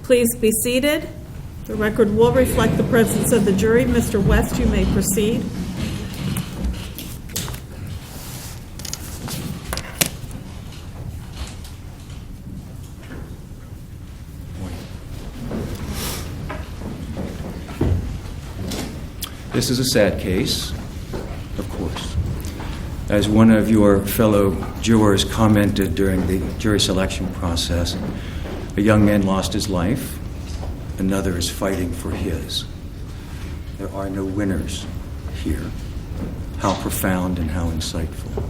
Please be seated. The record will reflect the presence of the jury. Mr. West, you may proceed. This is a sad case, of course. As one of your fellow jurors commented during the jury selection process, a young man lost his life, another is fighting for his. There are no winners here. How profound and how insightful.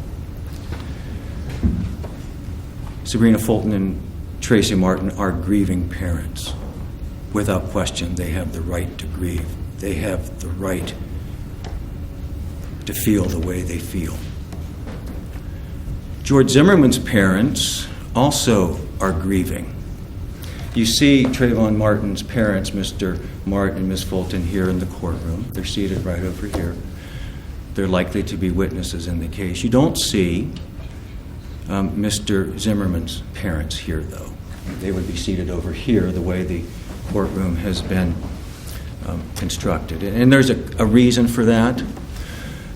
Sabrina Fulton and Tracy Martin are grieving parents. Without question, they have the right to grieve. They have the right to feel the way they feel. George Zimmerman's parents also are grieving. You see Trayvon Martin's parents, Mr. Martin and Ms. Fulton, here in the courtroom. They're seated right over here. They're likely to be witnesses in the case. You don't see Mr. Zimmerman's parents here, though. They would be seated over here the way the courtroom has been constructed. And there's a reason for that.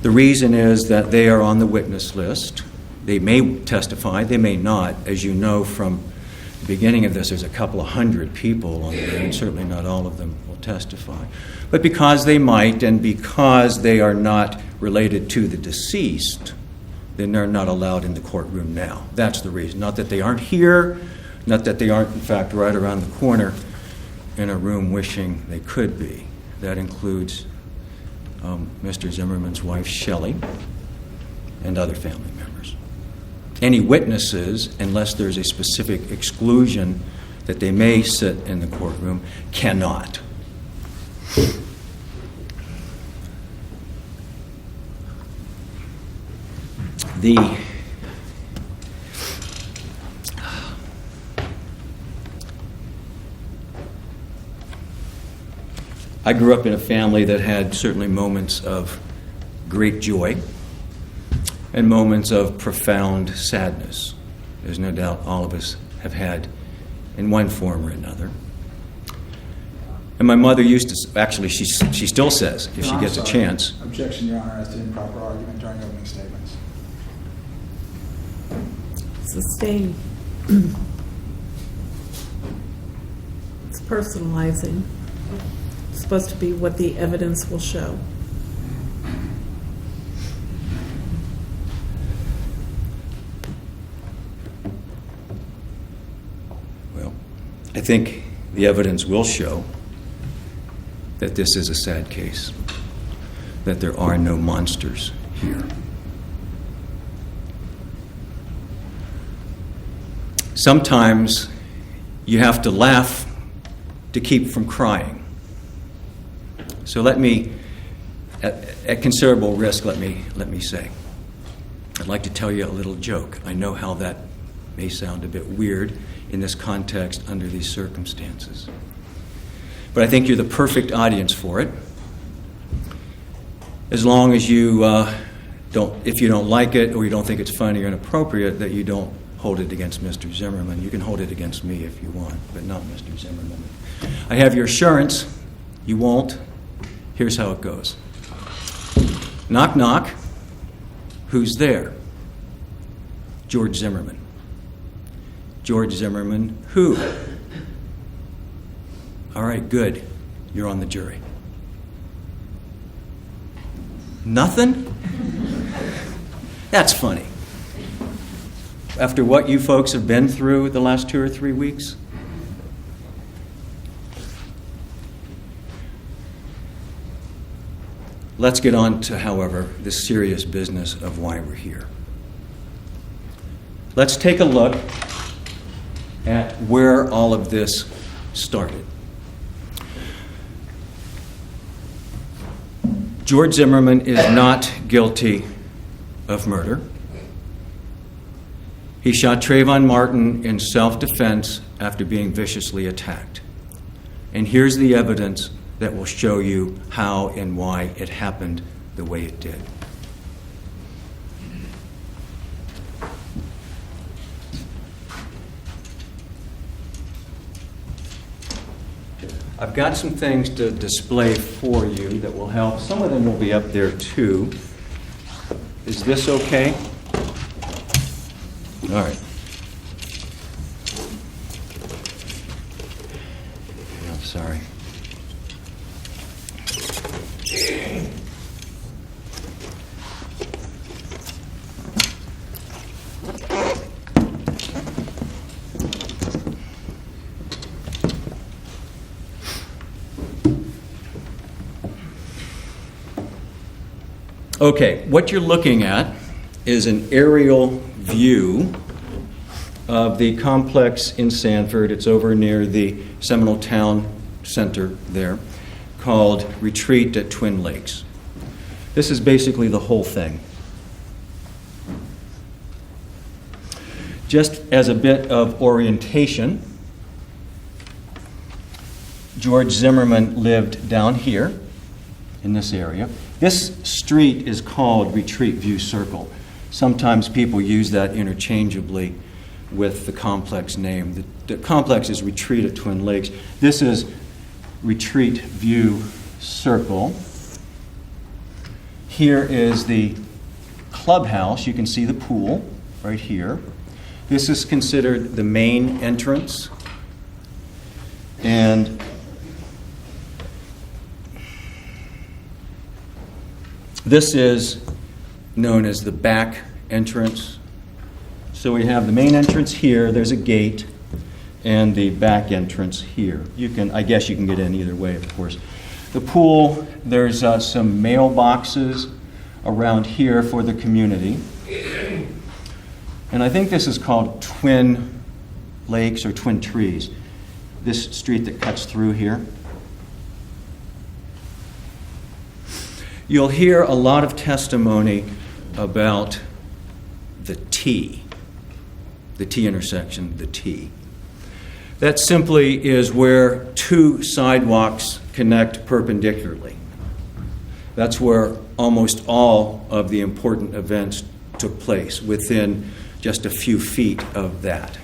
The reason is that they are on the witness list. They may testify, they may not. As you know from the beginning of this, there's a couple of hundred people on there, and certainly not all of them will testify. But because they might, and because they are not related to the deceased, then they're not allowed in the courtroom now. That's the reason. Not that they aren't here, not that they aren't, in fact, right around the corner in a room wishing they could be. That includes Mr. Zimmerman's wife, Shelley, and other family members. Any witnesses, unless there's a specific exclusion that they may sit in the courtroom, cannot. I grew up in a family that had certainly moments of great joy and moments of profound sadness. There's no doubt all of us have had in one form or another. And my mother used to, actually she still says, if she gets a chance. Objection, Your Honor, as to improper argument during opening statements. Sustained. It's personalizing. It's supposed to be what the evidence will show. Well, I think the evidence will show that this is a sad case, that there are no monsters here. Sometimes you have to laugh to keep from crying. So let me, at considerable risk, let me say, I'd like to tell you a little joke. I know how that may sound a bit weird in this context under these circumstances. But I think you're the perfect audience for it. As long as you if you don't like it or you don't think it's funny or inappropriate, that you don't hold it against Mr. Zimmerman. You can hold it against me if you want, but not Mr. Zimmerman. I have your assurance you won't. Here's how it goes. Knock, knock. Who's there? George Zimmerman. George Zimmerman, who? All right, good. You're on the jury. Nothing? That's funny. After what you folks have been through the last 2 or 3 weeks? Let's get on to, however, the serious business of why we're here. Let's take a look at where all of this started. George Zimmerman is not guilty of murder. He shot Trayvon Martin in self-defense after being viciously attacked. And here's the evidence that will show you how and why it happened the way it did. I've got some things to display for you that will help. Some of them will be up there too. Is this okay? All right. I'm sorry. Okay, what you're looking at is an aerial view of the complex in Sanford. It's over near the Seminole Town Center there, called Retreat at Twin Lakes. This is basically the whole thing. Just as a bit of orientation, George Zimmerman lived down here in this area. This street is called Retreat View Circle. Sometimes people use that interchangeably with the complex name. The complex is Retreat at Twin Lakes. This is Retreat View Circle. Here is the clubhouse. You can see the pool right here. This is considered the main entrance. And this is known as the back entrance. So we have the main entrance here, there's a gate, and the back entrance here. I guess you can get in either way, of course. The pool, there's some mailboxes around here for the community. And I think this is called Twin Lakes or Twin Trees, this street that cuts through here. You'll hear a lot of testimony about the T intersection, the T. That simply is where two sidewalks connect perpendicularly. That's where almost all of the important events took place, within just a few feet of that.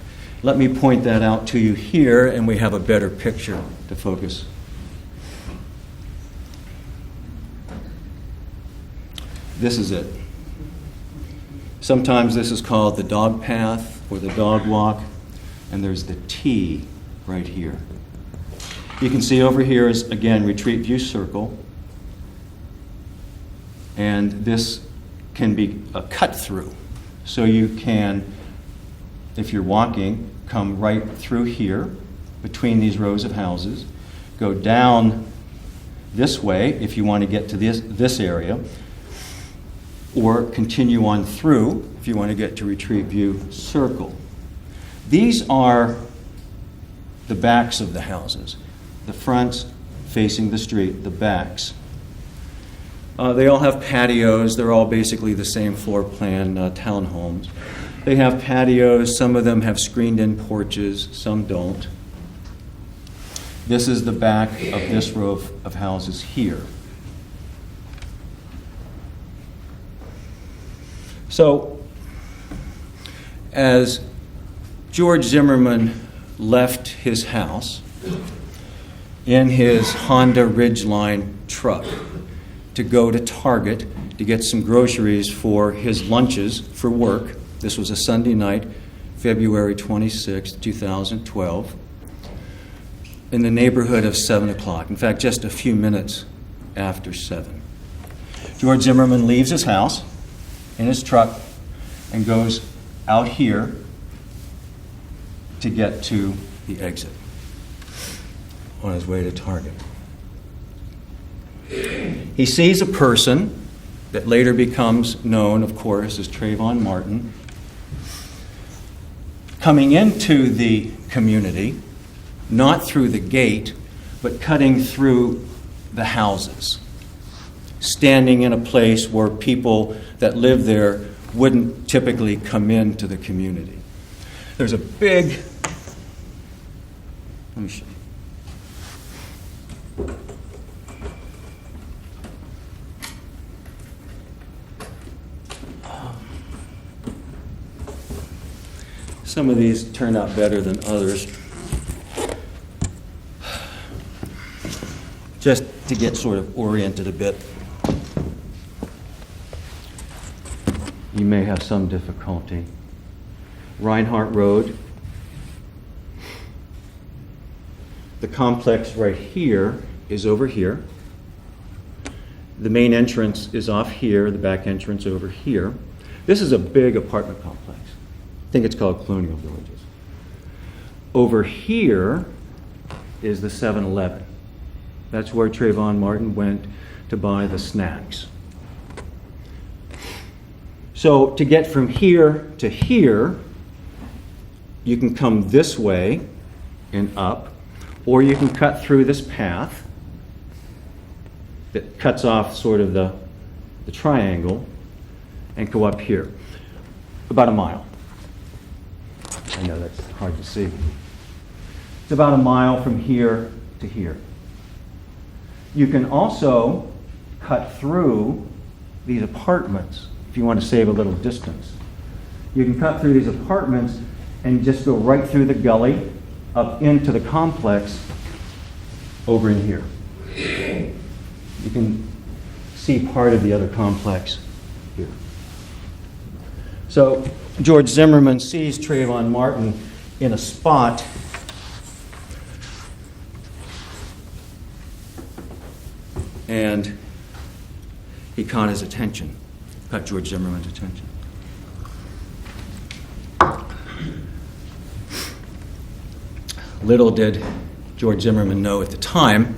Let me point that out to you here, and we have a better picture to focus. This is it. Sometimes this is called the dog path or the dog walk, and there's the T right here. You can see over here is, again, Retreat View Circle, and this can be a cut through. So you can, if you're walking, come right through here between these rows of houses, go down this way if you want to get to this area, or continue on through if you want to get to Retreat View Circle. These are the backs of the houses. The fronts facing the street, the backs. They all have patios. They're all basically the same floor plan townhomes. They have patios. Some of them have screened-in porches. Some don't. This is the back of this row of houses here. So, as George Zimmerman left his house in his Honda Ridgeline truck to go to Target to get some groceries for his lunches for work, this was a Sunday night, February 26, 2012, in the neighborhood of 7 o'clock. In fact, just a few minutes after 7. George Zimmerman leaves his house in his truck and goes out here to get to the exit on his way to Target. He sees a person that later becomes known, of course, as Trayvon Martin, coming into the community, not through the gate, but cutting through the houses, standing in a place where people that live there wouldn't typically come into the community. There's a big, let me show you. Some of these turn out better than others. just to get sort of oriented a bit. You may have some difficulty. Reinhardt Road. The complex right here is over here. The main entrance is off here, the back entrance over here. This is a big apartment complex. I think it's called Colonial Villages. Over here is the 7-Eleven. That's where Trayvon Martin went to buy the snacks. So to get from here to here, you can come this way and up, or you can cut through this path that cuts off sort of the triangle and go up here. About a mile. I know that's hard to see. It's about a mile from here to here. You can also cut through these apartments if you want to save a little distance. You can cut through these apartments and just go right through the gully up into the complex over in here. You can see part of the other complex here. So George Zimmerman sees Trayvon Martin in a spot and he caught his attention, caught George Zimmerman's attention. Little did George Zimmerman know at the time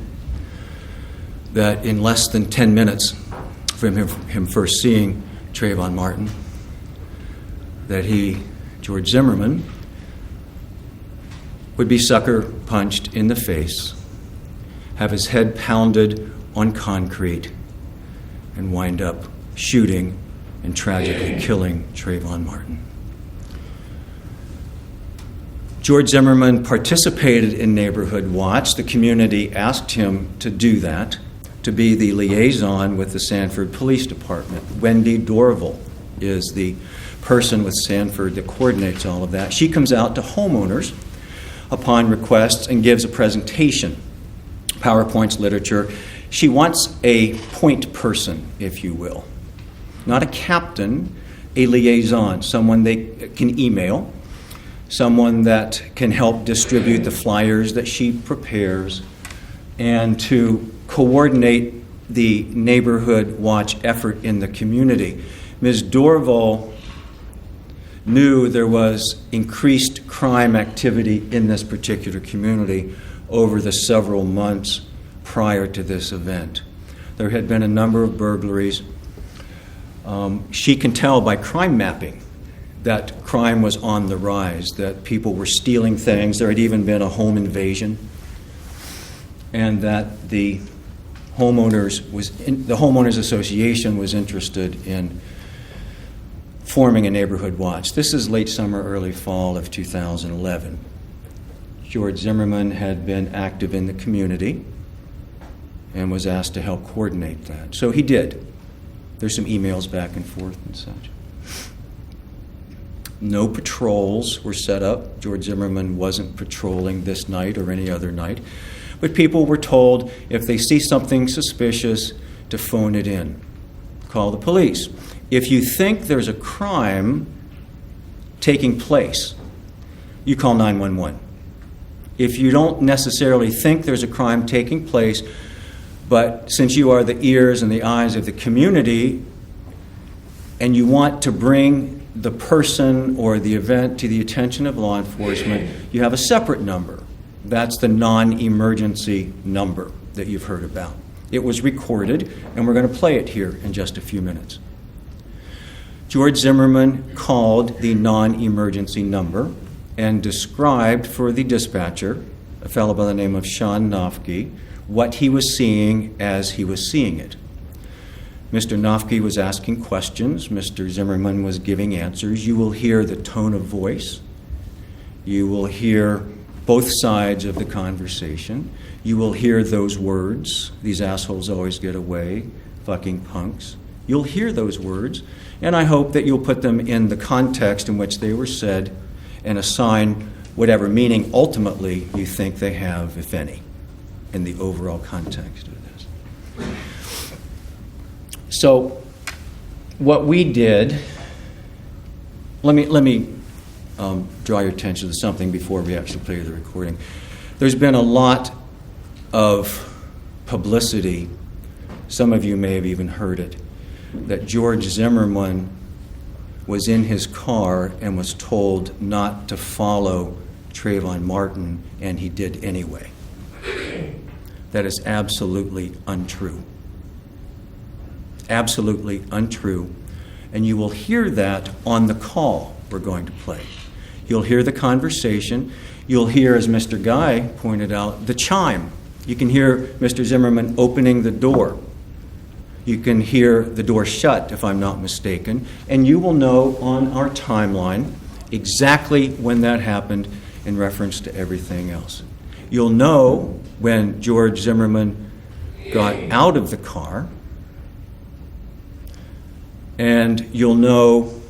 that in less than 10 minutes from him first seeing Trayvon Martin, that George Zimmerman, would be sucker punched in the face, have his head pounded on concrete, and wind up shooting and tragically killing Trayvon Martin. George Zimmerman participated in Neighborhood Watch. The community asked him to do that, to be the liaison with the Sanford Police Department. Wendy Dorval is the person with Sanford that coordinates all of that. She comes out to homeowners upon requests and gives a presentation, PowerPoints, literature. She wants a point person, if you will. Not a captain, a liaison, someone they can email, someone that can help distribute the flyers that she prepares, and to coordinate the Neighborhood Watch effort in the community. Ms. Dorval knew there was increased crime activity in this particular community over the several months prior to this event. There had been a number of burglaries. She can tell by crime mapping that crime was on the rise, that people were stealing things. There had even been a home invasion, and that the homeowners association was interested in forming a neighborhood watch. This is late summer, early fall of 2011. George Zimmerman had been active in the community and was asked to help coordinate that. So he did. There's some emails back and forth and such. No patrols were set up. George Zimmerman wasn't patrolling this night or any other night. But people were told if they see something suspicious to phone it in. Call the police. If you think there's a crime taking place, you call 911. If you don't necessarily think there's a crime taking place, but since you are the ears and the eyes of the community and you want to bring the person or the event to the attention of law enforcement, you have a separate number. That's the non-emergency number that you've heard about. It was recorded, and we're going to play it here in just a few minutes. George Zimmerman called the non-emergency number and described for the dispatcher, a fellow by the name of Sean Nofke, what he was seeing as he was seeing it. Mr. Nofke was asking questions. Mr. Zimmerman was giving answers. You will hear the tone of voice. You will hear both sides of the conversation. You will hear those words. These assholes always get away, fucking punks. You'll hear those words, and I hope that you'll put them in the context in which they were said and assign whatever meaning ultimately you think they have, if any. in the overall context of this. So what we did, let me draw your attention to something before we actually play the recording. There's been a lot of publicity, some of you may have even heard it, that George Zimmerman was in his car and was told not to follow Trayvon Martin, and he did anyway. That is absolutely untrue. Absolutely untrue. And you will hear that on the call we're going to play. You'll hear the conversation. You'll hear, as Mr. Guy pointed out, the chime. You can hear Mr. Zimmerman opening the door. You can hear the door shut, if I'm not mistaken, and you will know on our timeline exactly when that happened in reference to everything else. You'll know when George Zimmerman got out of the car, and you'll know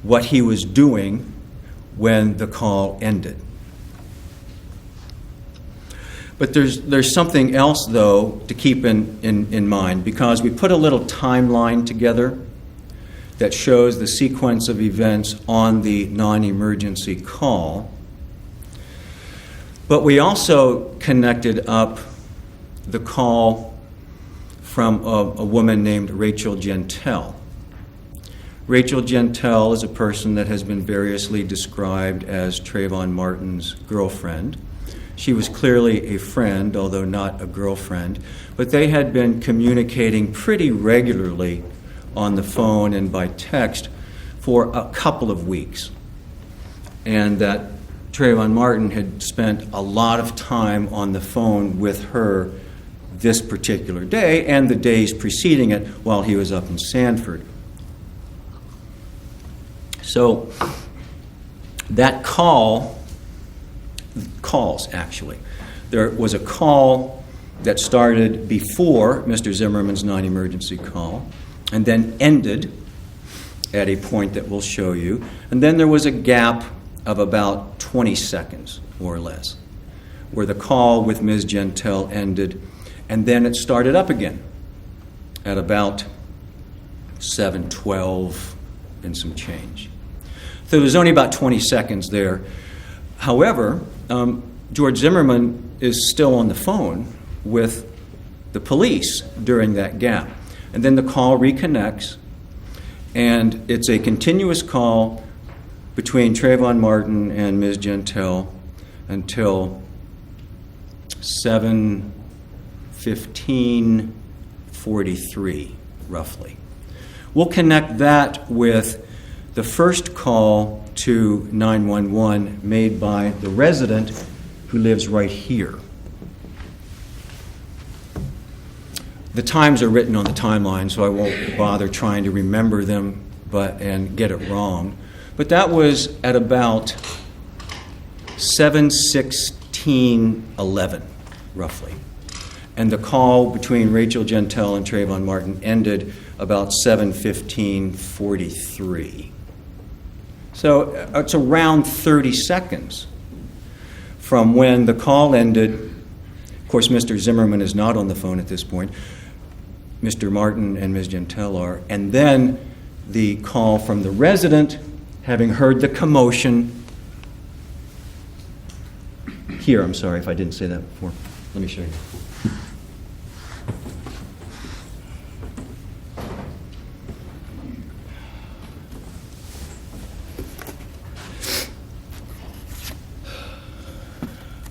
what he was doing when the call ended. But there's something else, though, to keep in mind, because we put a little timeline together that shows the sequence of events on the non-emergency call. But we also connected up the call from a woman named Rachel Gentile. Rachel Gentile is a person that has been variously described as Trayvon Martin's girlfriend. She was clearly a friend, although not a girlfriend, but they had been communicating pretty regularly on the phone and by text for a couple of weeks. And that Trayvon Martin had spent a lot of time on the phone with her this particular day and the days preceding it while he was up in Sanford. So that calls, actually. There was a call that started before Mr. Zimmerman's non-emergency call and then ended at a point that we'll show you. And then there was a gap of about 20 seconds, more or less, where the call with Ms. Gentile ended, and then it started up again at about 7:12 and some change. So there's only about 20 seconds there. However, George Zimmerman is still on the phone with the police during that gap. And then the call reconnects, and it's a continuous call between Trayvon Martin and Ms. Gentile until 7:15:43, roughly. We'll connect that with the first call to 911 made by the resident who lives right here. The times are written on the timeline, so I won't bother trying to remember them and get it wrong. But that was at about 7:16:11, roughly. And the call between Rachel Gentile and Trayvon Martin ended about 7:15:43. So it's around 30 seconds from when the call ended. Of course, Mr. Zimmerman is not on the phone at this point. Mr. Martin and Ms. Gentile are. And then the call from the resident, having heard the commotion. Here, I'm sorry if I didn't say that before. Let me show you.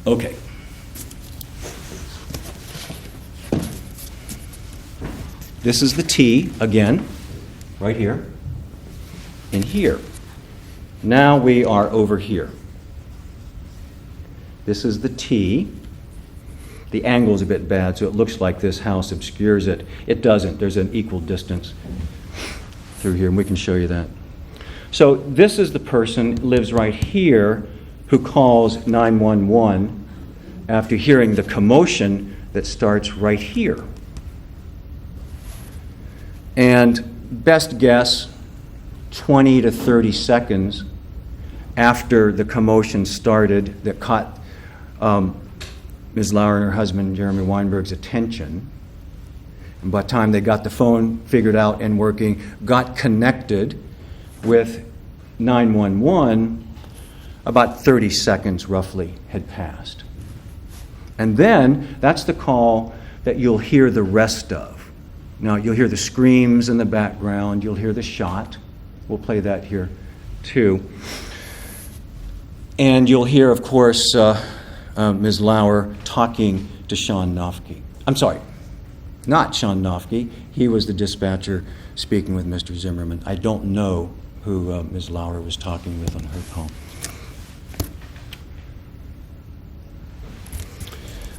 Okay. This is the T again, right here, and here. Now we are over here. This is the T. The angle is a bit bad, so it looks like this house obscures it. It doesn't. There's an equal distance through here, and we can show you that. So this is the person who lives right here who calls 911 after hearing the commotion that starts right here. And best guess, 20 to 30 seconds after the commotion started that caught Ms. Lauer and her husband, Jeremy Weinberg's, attention. And by the time they got the phone figured out and working, got connected with 911, about 30 seconds roughly had passed. And then that's the call that you'll hear the rest of. Now, you'll hear the screams in the background. You'll hear the shot. We'll play that here, too. And you'll hear, of course, Ms. Lauer talking to Sean Nofke. I'm sorry, not Sean Nofke. He was the dispatcher speaking with Mr. Zimmerman. I don't know who Ms. Lauer was talking with on her call.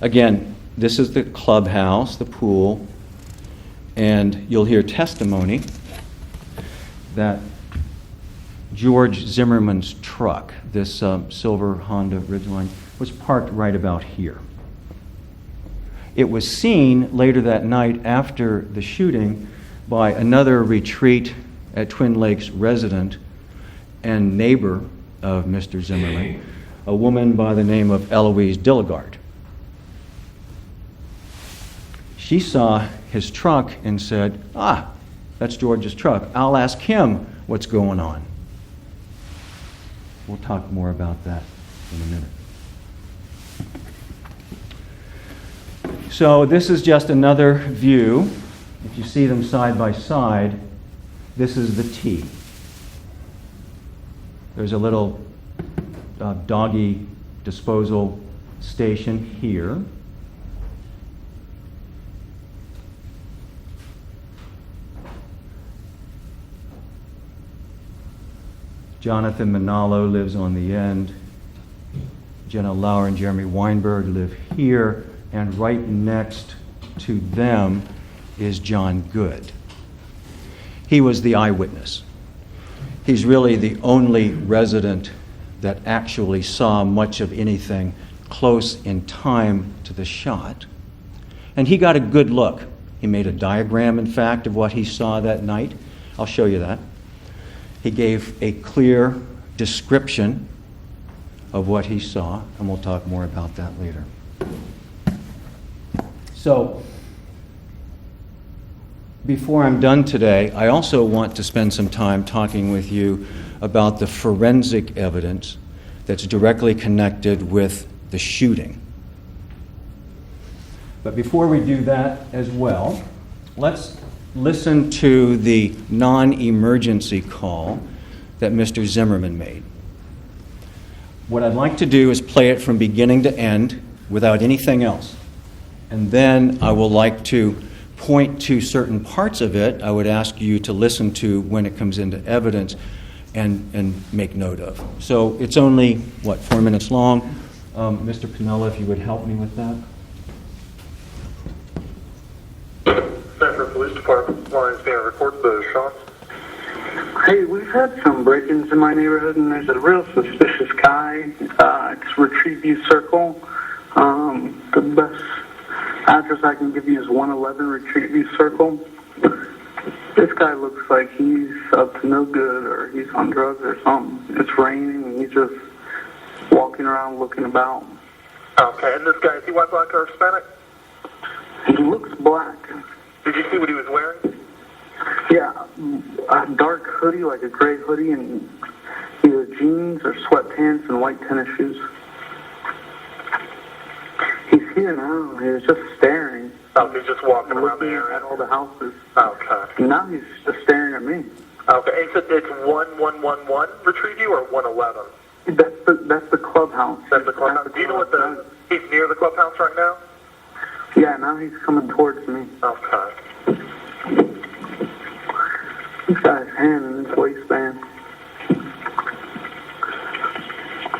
Again, this is the clubhouse, the pool, and you'll hear testimony that George Zimmerman's truck, this silver Honda Ridgeline, was parked right about here. It was seen later that night after the shooting by another retreat at Twin Lakes resident and neighbor of Mr. Zimmerman, a woman by the name of Eloise Dilligard. She saw his truck and said, that's George's truck. I'll ask him what's going on. We'll talk more about that in a minute. So this is just another view. If you see them side by side, this is the T. There's a little doggy disposal station here. Jonathan Manalo lives on the end. Jenna Lauer and Jeremy Weinberg live here. And right next to them is John Good. He was the eyewitness. He's really the only resident that actually saw much of anything close in time to the shot. And he got a good look. He made a diagram, in fact, of what he saw that night. I'll show you that. He gave a clear description of what he saw, and we'll talk more about that later. So, before I'm done today, I also want to spend some time talking with you about the forensic evidence that's directly connected with the shooting. But before we do that as well, let's listen to the non-emergency call that Mr. Zimmerman made. What I'd like to do is play it from beginning to end without anything else. And then I will like to point to certain parts of it I would ask you to listen to when it comes into evidence and make note of. So it's only, 4 minutes long. Mr. Pinella, if you would help me with that. Sanford Police Department line is being recorded. Sean? Hey, we've had some break-ins in my neighborhood, and there's a real suspicious guy. It's Retreat View Circle. The best address I can give you is 111 Retreat View Circle. This guy looks like he's up to no good, or he's on drugs or something. It's raining, and he's just walking around looking about. Okay, and this guy, is he white, black, or Hispanic? He looks black. Did you see what he was wearing? Yeah, a dark hoodie, like a gray hoodie, and either jeans or sweatpants and white tennis shoes. He's here now. He was just staring. Oh, he's just walking around the looking area. at all the houses. Okay. And now he's just staring at me. Okay, and so it's 1111 Retreat View or 111? That's the clubhouse. That's the clubhouse. Do you know what he's near the clubhouse right now? Yeah, now he's coming towards me. Okay. He's got his hand in his waistband.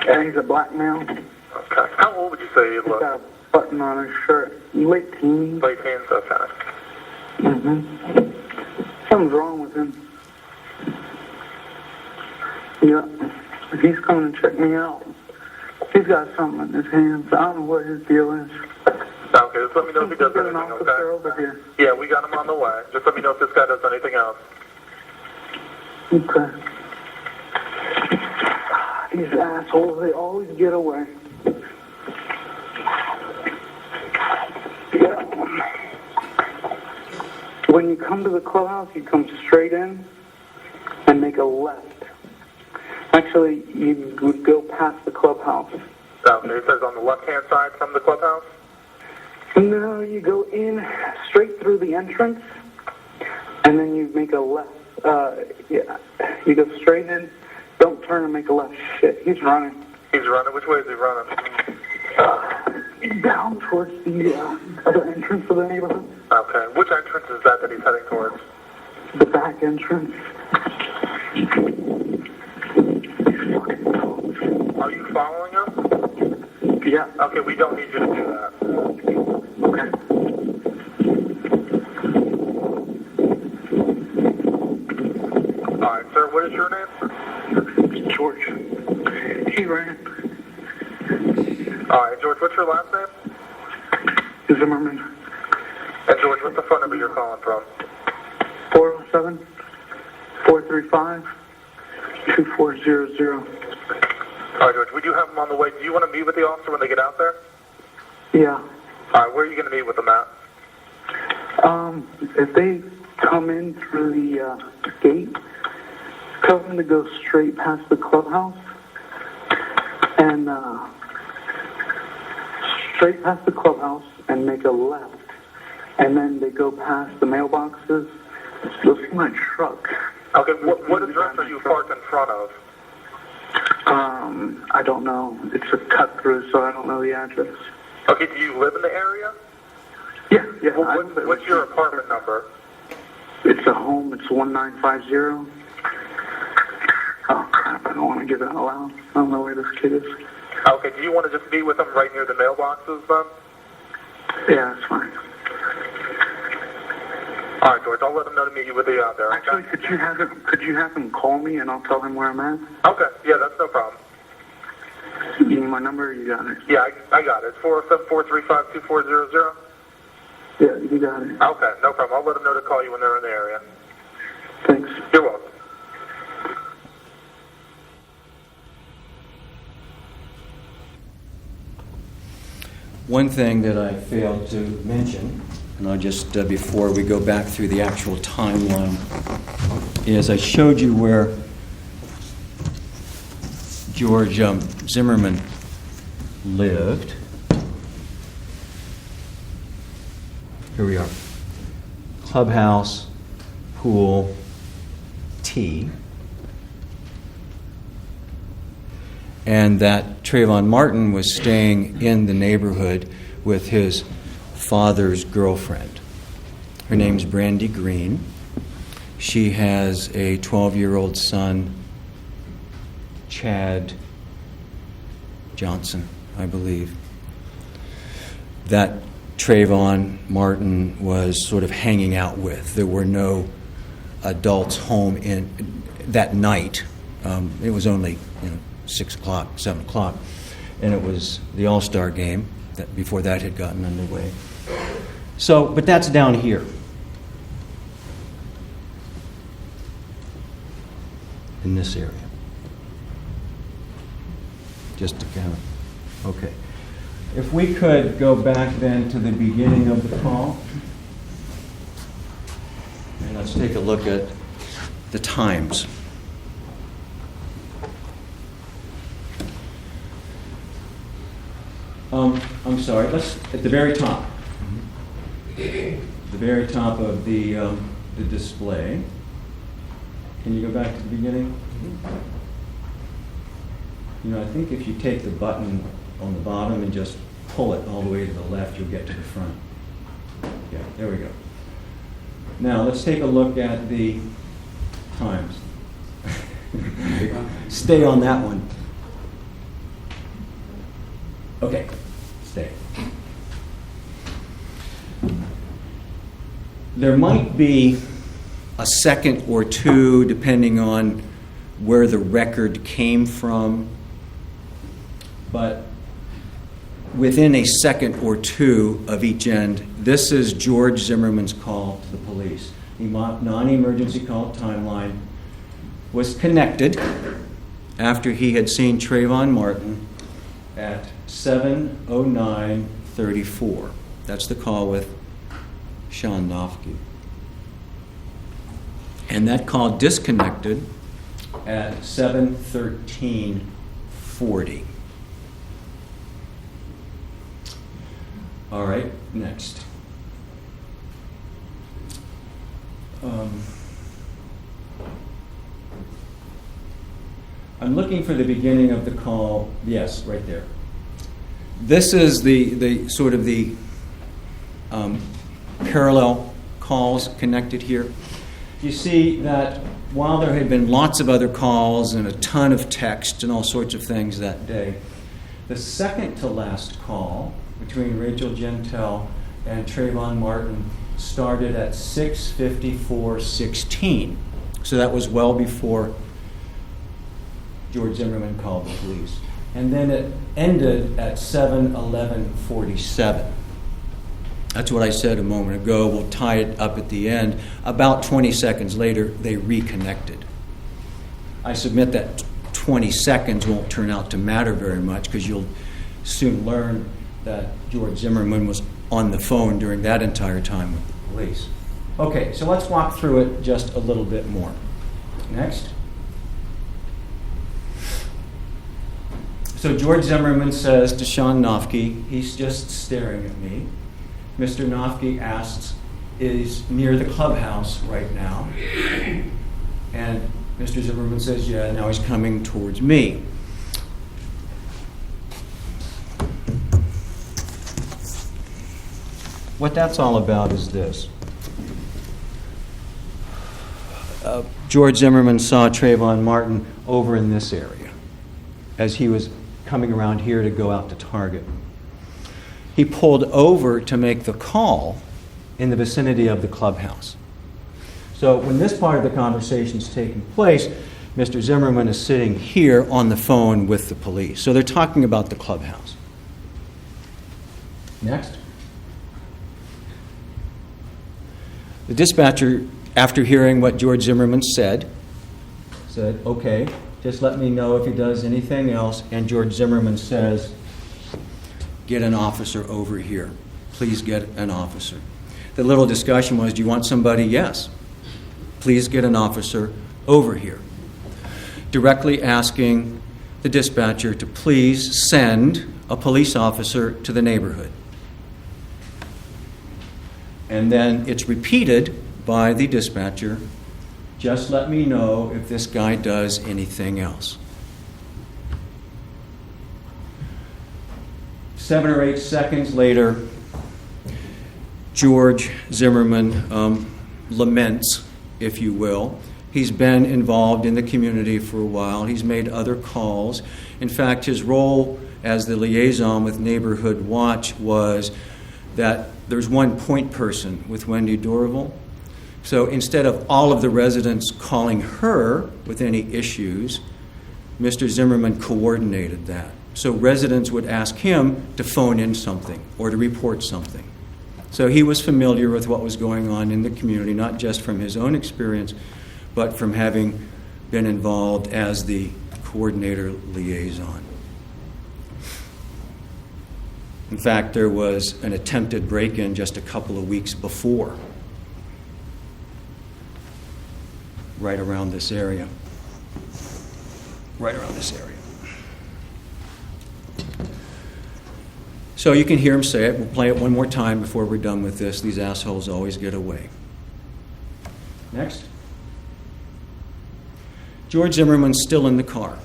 And he's a black male. Okay. How old would you say he He's looks? got a button on his shirt. Late teens. Late hands, okay. Something's wrong with him. Yeah. He's coming to check me out. He's got something in his hands. I don't know what his deal is. Okay, just let me know if he does Get an anything, officer okay? over here. Yeah, we got him on the way. Just let me know if this guy does anything else. Okay. These assholes, they always get away. When you come to the clubhouse, you come straight in and make a left. Actually, you would go past the clubhouse. Okay, it says on the left-hand side from the clubhouse? No, you go in straight through the entrance, and then you make a left. Yeah, you go straight in, don't turn and make a left. Shit, he's running. He's running? Which way is he running? Down towards the other entrance of the neighborhood. Okay, which entrance is that he's heading towards? The back entrance. Are you following him? Yeah. Okay, we don't need you to do that. Okay. All right, sir, what is your name? George. He ran. All right, George, what's your last name? Zimmerman. And George, what's the phone number you're calling from? 407-435-2400. All right, George, we do have him on the way. Do you want to meet with the officer when they get out there? Yeah. All right, where are you going to meet with them at? If they come in through the gate, tell them to go straight past the clubhouse and straight past the clubhouse and make a left. And then they go past the mailboxes. They'll see my truck. Okay, what address are you parked in front of? I don't know. It's a cut through, so I don't know the address. Okay, do you live in the area? Yeah. Well, what's your apartment number? It's a home. It's 1950. Oh, crap. I don't want to give it out loud. I don't know where this kid is. Okay, do you want to just meet with them right near the mailboxes then? Yeah, that's fine. All right, George, I'll let them know to meet you with you out there. Okay? Actually, could you have him call me and I'll tell him where I'm at? Okay, yeah, that's no problem. You need my number? You got it. Yeah, I got it. It's 407-435-2400. Yeah, you got it. Okay, no problem. I'll let them know to call you when they're in the area. Thanks. You're welcome. One thing that I failed to mention, and I'll just, before we go back through the actual timeline, is I showed you where George Zimmerman lived. Here we are. Clubhouse, pool, T. And that Trayvon Martin was staying in the neighborhood with his father's girlfriend. Her name's Brandy Green. She has a 12-year-old son, Chad Johnson, I believe, that Trayvon Martin was sort of hanging out with. There were no adults home in that night. It was only 6 o'clock, 7 o'clock, and it was the All-Star game that before that had gotten underway. So, but that's down here. In this area. Just to kind of, okay. If we could go back then to the beginning of the call, and let's take a look at the times. I'm sorry, let's, at the very top. The very top of the display. Can you go back to the beginning? I think if you take the button on the bottom and just pull it all the way to the left, you'll get to the front. Yeah, there we go. Now, let's take a look at the times. Stay on that one. Okay, stay. There might be a second or two, depending on where the record came from, but within a second or two of each end, this is George Zimmerman's call to the police. The non-emergency call timeline was connected after he had seen Trayvon Martin at 7:09:34. That's the call with Sean Nofke. And that call disconnected at 7:13:40. All right, next. I'm looking for the beginning of the call. Yes, right there. This is the sort of the parallel calls connected here. You see that while there had been lots of other calls and a ton of text and all sorts of things that day, the second to last call between Rachel Gentile and Trayvon Martin started at 6:54:16. So that was well before George Zimmerman called the police. And then it ended at 7:11:47. That's what I said a moment ago. We'll tie it up at the end. About 20 seconds later, they reconnected. I submit that 20 seconds won't turn out to matter very much because you'll soon learn that George Zimmerman was on the phone during that entire time with the police. Okay, so let's walk through it just a little bit more. Next. So George Zimmerman says to Sean Nofke, he's just staring at me. Mr. Nofke asks, is near the clubhouse right now? And Mr. Zimmerman says, yeah, now he's coming towards me. What that's all about is this. George Zimmerman saw Trayvon Martin over in this area as he was coming around here to go out to Target. He pulled over to make the call in the vicinity of the clubhouse. So when this part of the conversation is taking place, Mr. Zimmerman is sitting here on the phone with the police. So they're talking about the clubhouse. Next. The dispatcher, after hearing what George Zimmerman said, okay, just let me know if he does anything else. And George Zimmerman says, get an officer over here. Please get an officer. The little discussion was, do you want somebody? Yes. Please get an officer over here. Directly asking the dispatcher to please send a police officer to the neighborhood. And then it's repeated by the dispatcher, just let me know if this guy does anything else. 7 or 8 seconds later, George Zimmerman laments, if you will. He's been involved in the community for a while. He's made other calls. In fact, his role as the liaison with Neighborhood Watch was that there's one point person with Wendy Dorval. So instead of all of the residents calling her with any issues, Mr. Zimmerman coordinated that. So residents would ask him to phone in something or to report something. So he was familiar with what was going on in the community, not just from his own experience, but from having been involved as the coordinator liaison. In fact, there was an attempted break-in just a couple of weeks before, right around this area. Right around this area. So you can hear him say it. We'll play it one more time before we're done with this. These assholes always get away. Next. George Zimmerman's still in the car.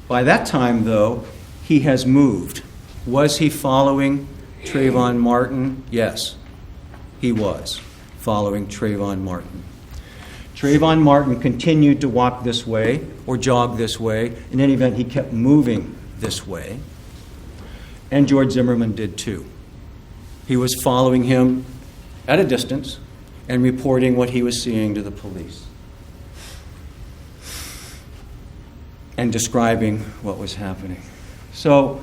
By that time, though, he has moved. Was he following Trayvon Martin? Yes, he was following Trayvon Martin. Trayvon Martin continued to walk this way or jog this way. In any event, he kept moving this way. And George Zimmerman did too. He was following him at a distance and reporting what he was seeing to the police and describing what was happening. So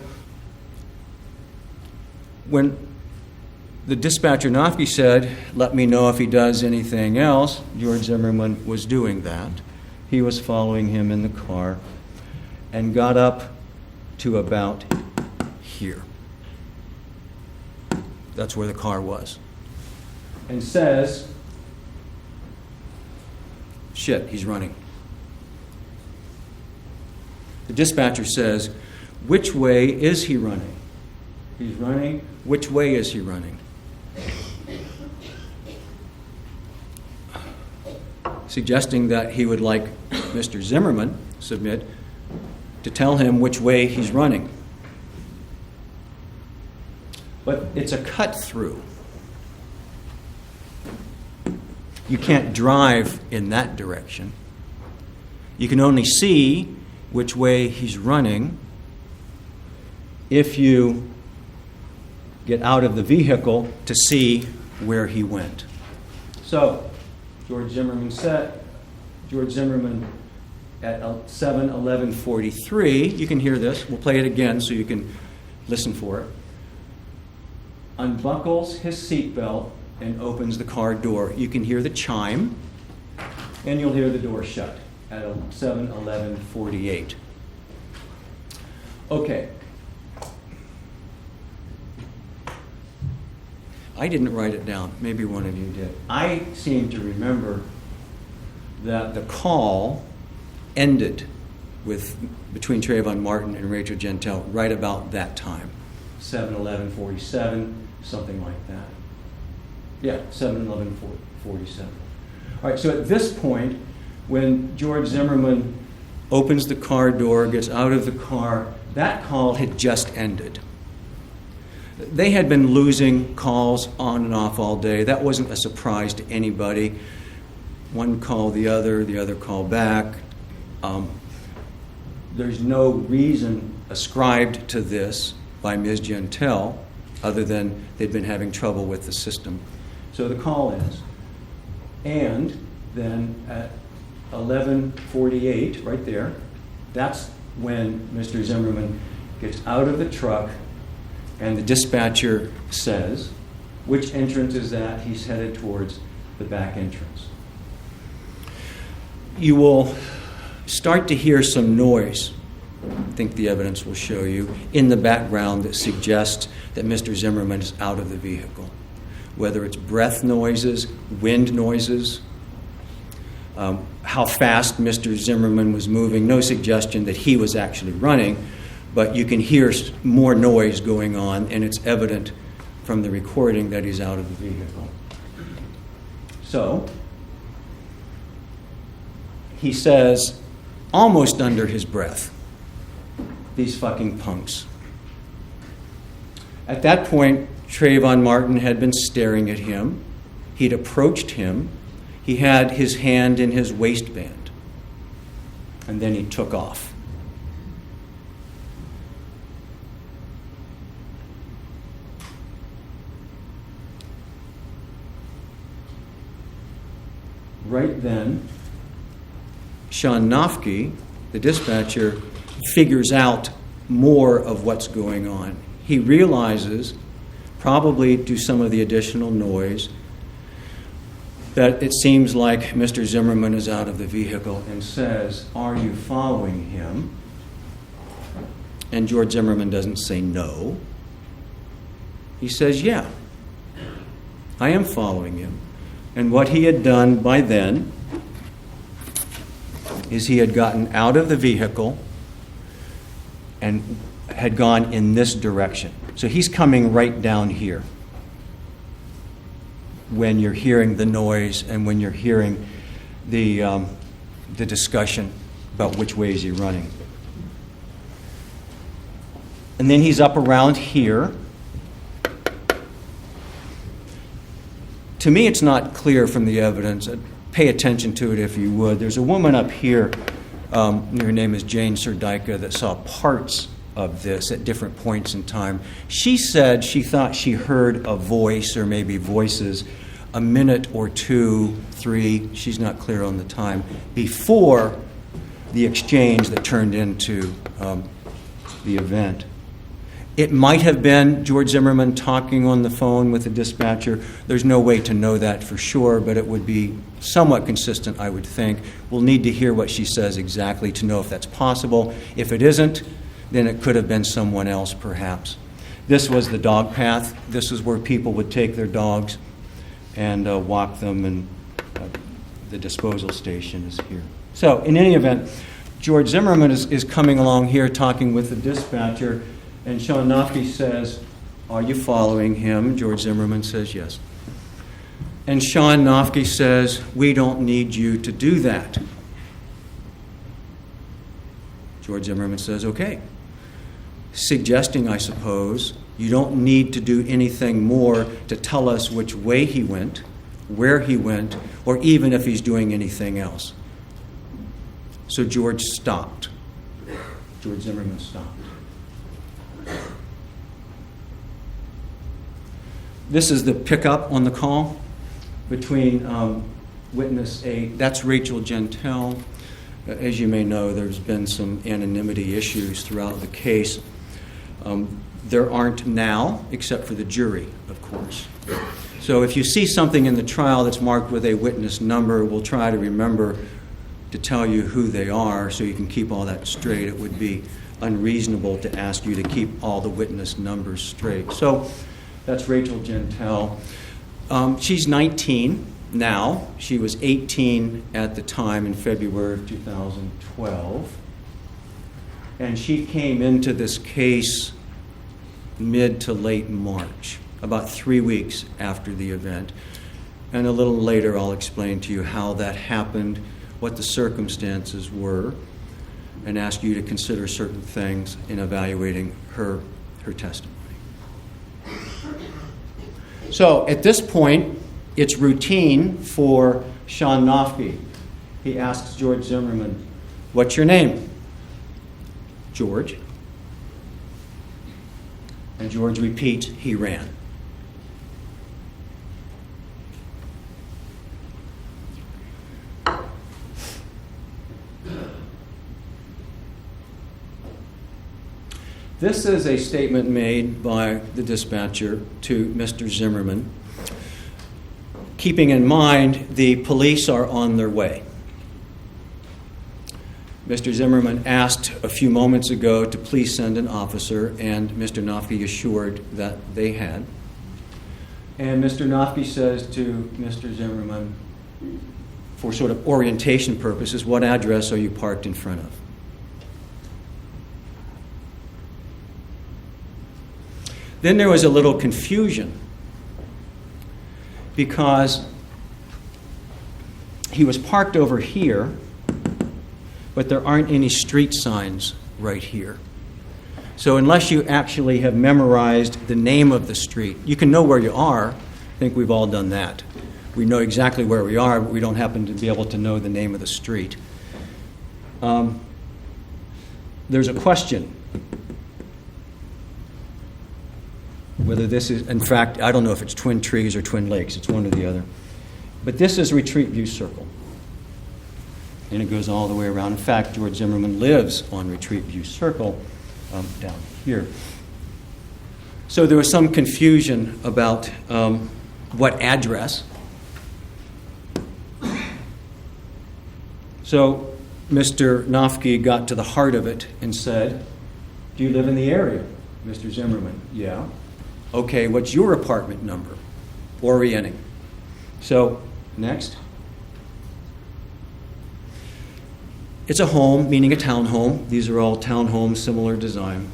when the dispatcher Nofke said, let me know if he does anything else, George Zimmerman was doing that. He was following him in the car and got up to about here. That's where the car was. And says, shit, he's running. The dispatcher says, which way is he running? He's running. Which way is he running? Suggesting that he would like Mr. Zimmerman, submit, to tell him which way he's running. But it's a cut through. You can't drive in that direction. You can only see which way he's running if you get out of the vehicle to see where he went. So, George Zimmerman at 7:11:43, you can hear this, we'll play it again so you can listen for it, unbuckles his seatbelt and opens the car door. You can hear the chime, and you'll hear the door shut at 7:11:48. Okay. I didn't write it down. Maybe one of you did. I seem to remember that the call ended between Trayvon Martin and Rachel Gentile right about that time, 7:11:47, something like that. Yeah, 7:11:47. All right, so at this point, when George Zimmerman opens the car door, gets out of the car, that call had just ended. They had been losing calls on and off all day. That wasn't a surprise to anybody. One call the other call back. There's no reason ascribed to this by Ms. Gentile other than they'd been having trouble with the system. So the call ends. And then at 11:48, right there, that's when Mr. Zimmerman gets out of the truck and the dispatcher says, which entrance is that? He's headed towards the back entrance. You will start to hear some noise, I think the evidence will show you, in the background that suggests that Mr. Zimmerman is out of the vehicle. Whether it's breath noises, wind noises, how fast Mr. Zimmerman was moving, no suggestion that he was actually running, but you can hear more noise going on, and it's evident from the recording that he's out of the vehicle. So, he says, almost under his breath, these fucking punks. At that point, Trayvon Martin had been staring at him. He'd approached him. He had his hand in his waistband. And then he took off. Right then, Sean Nofke, the dispatcher, figures out more of what's going on. He realizes, probably due to some of the additional noise, that it seems like Mr. Zimmerman is out of the vehicle and says, "Are you following him?" And George Zimmerman doesn't say no. He says, "Yeah, I am following him." And what he had done by then is he had gotten out of the vehicle and had gone in this direction. So he's coming right down here when you're hearing the noise and when you're hearing the discussion about which way is he running. And then he's up around here. To me, it's not clear from the evidence. Pay attention to it if you would. There's a woman up here, her name is Jane Serdyka, that saw parts of this at different points in time. She said she thought she heard a voice, or maybe voices, a minute or two, three, she's not clear on the time, before the exchange that turned into the event. It might have been George Zimmerman talking on the phone with the dispatcher. There's no way to know that for sure, but it would be somewhat consistent, I would think. We'll need to hear what she says exactly to know if that's possible. If it isn't, then it could have been someone else, perhaps. This was the dog path. This is where people would take their dogs and walk them, and the disposal station is here. So, in any event, George Zimmerman is coming along here talking with the dispatcher, and Sean Nofke says, "Are you following him?" George Zimmerman says, "Yes." And Sean Nofke says, "We don't need you to do that." George Zimmerman says, "Okay." Suggesting, I suppose, you don't need to do anything more to tell us which way he went, where he went, or even if he's doing anything else. So George stopped. George Zimmerman stopped. This is the pickup on the call between witness A. That's Rachel Gentile. As you may know, there's been some anonymity issues throughout the case. There aren't now, except for the jury, of course. So if you see something in the trial that's marked with a witness number, we'll try to remember to tell you who they are so you can keep all that straight. It would be unreasonable to ask you to keep all the witness numbers straight. So that's Rachel Gentile. She's 19 now. She was 18 at the time in February of 2012. And she came into this case mid to late March, about 3 weeks after the event. And a little later, I'll explain to you how that happened, what the circumstances were, and ask you to consider certain things in evaluating her testimony. So at this point, it's routine for Sean Nofke. He asks George Zimmerman, "What's your name?" "George." And George repeats, "He ran." This is a statement made by the dispatcher to Mr. Zimmerman, keeping in mind the police are on their way. Mr. Zimmerman asked a few moments ago to please send an officer, and Mr. Nofke assured that they had. And Mr. Nofke says to Mr. Zimmerman, for sort of orientation purposes, "What address are you parked in front of?" Then there was a little confusion because he was parked over here, but there aren't any street signs right here. So unless you actually have memorized the name of the street, you can know where you are. I think we've all done that. We know exactly where we are, but we don't happen to be able to know the name of the street. There's a question whether this is, in fact, I don't know if it's Twin Trees or Twin Lakes. It's one or the other. But this is Retreat View Circle. And it goes all the way around. In fact, George Zimmerman lives on Retreat View Circle down here. So there was some confusion about what address. So Mr. Nofke got to the heart of it and said, "Do you live in the area?" Mr. Zimmerman, "Yeah." "Okay, what's your apartment number?" Orienting. So, next. It's a home, meaning a townhome. These are all townhomes, similar design.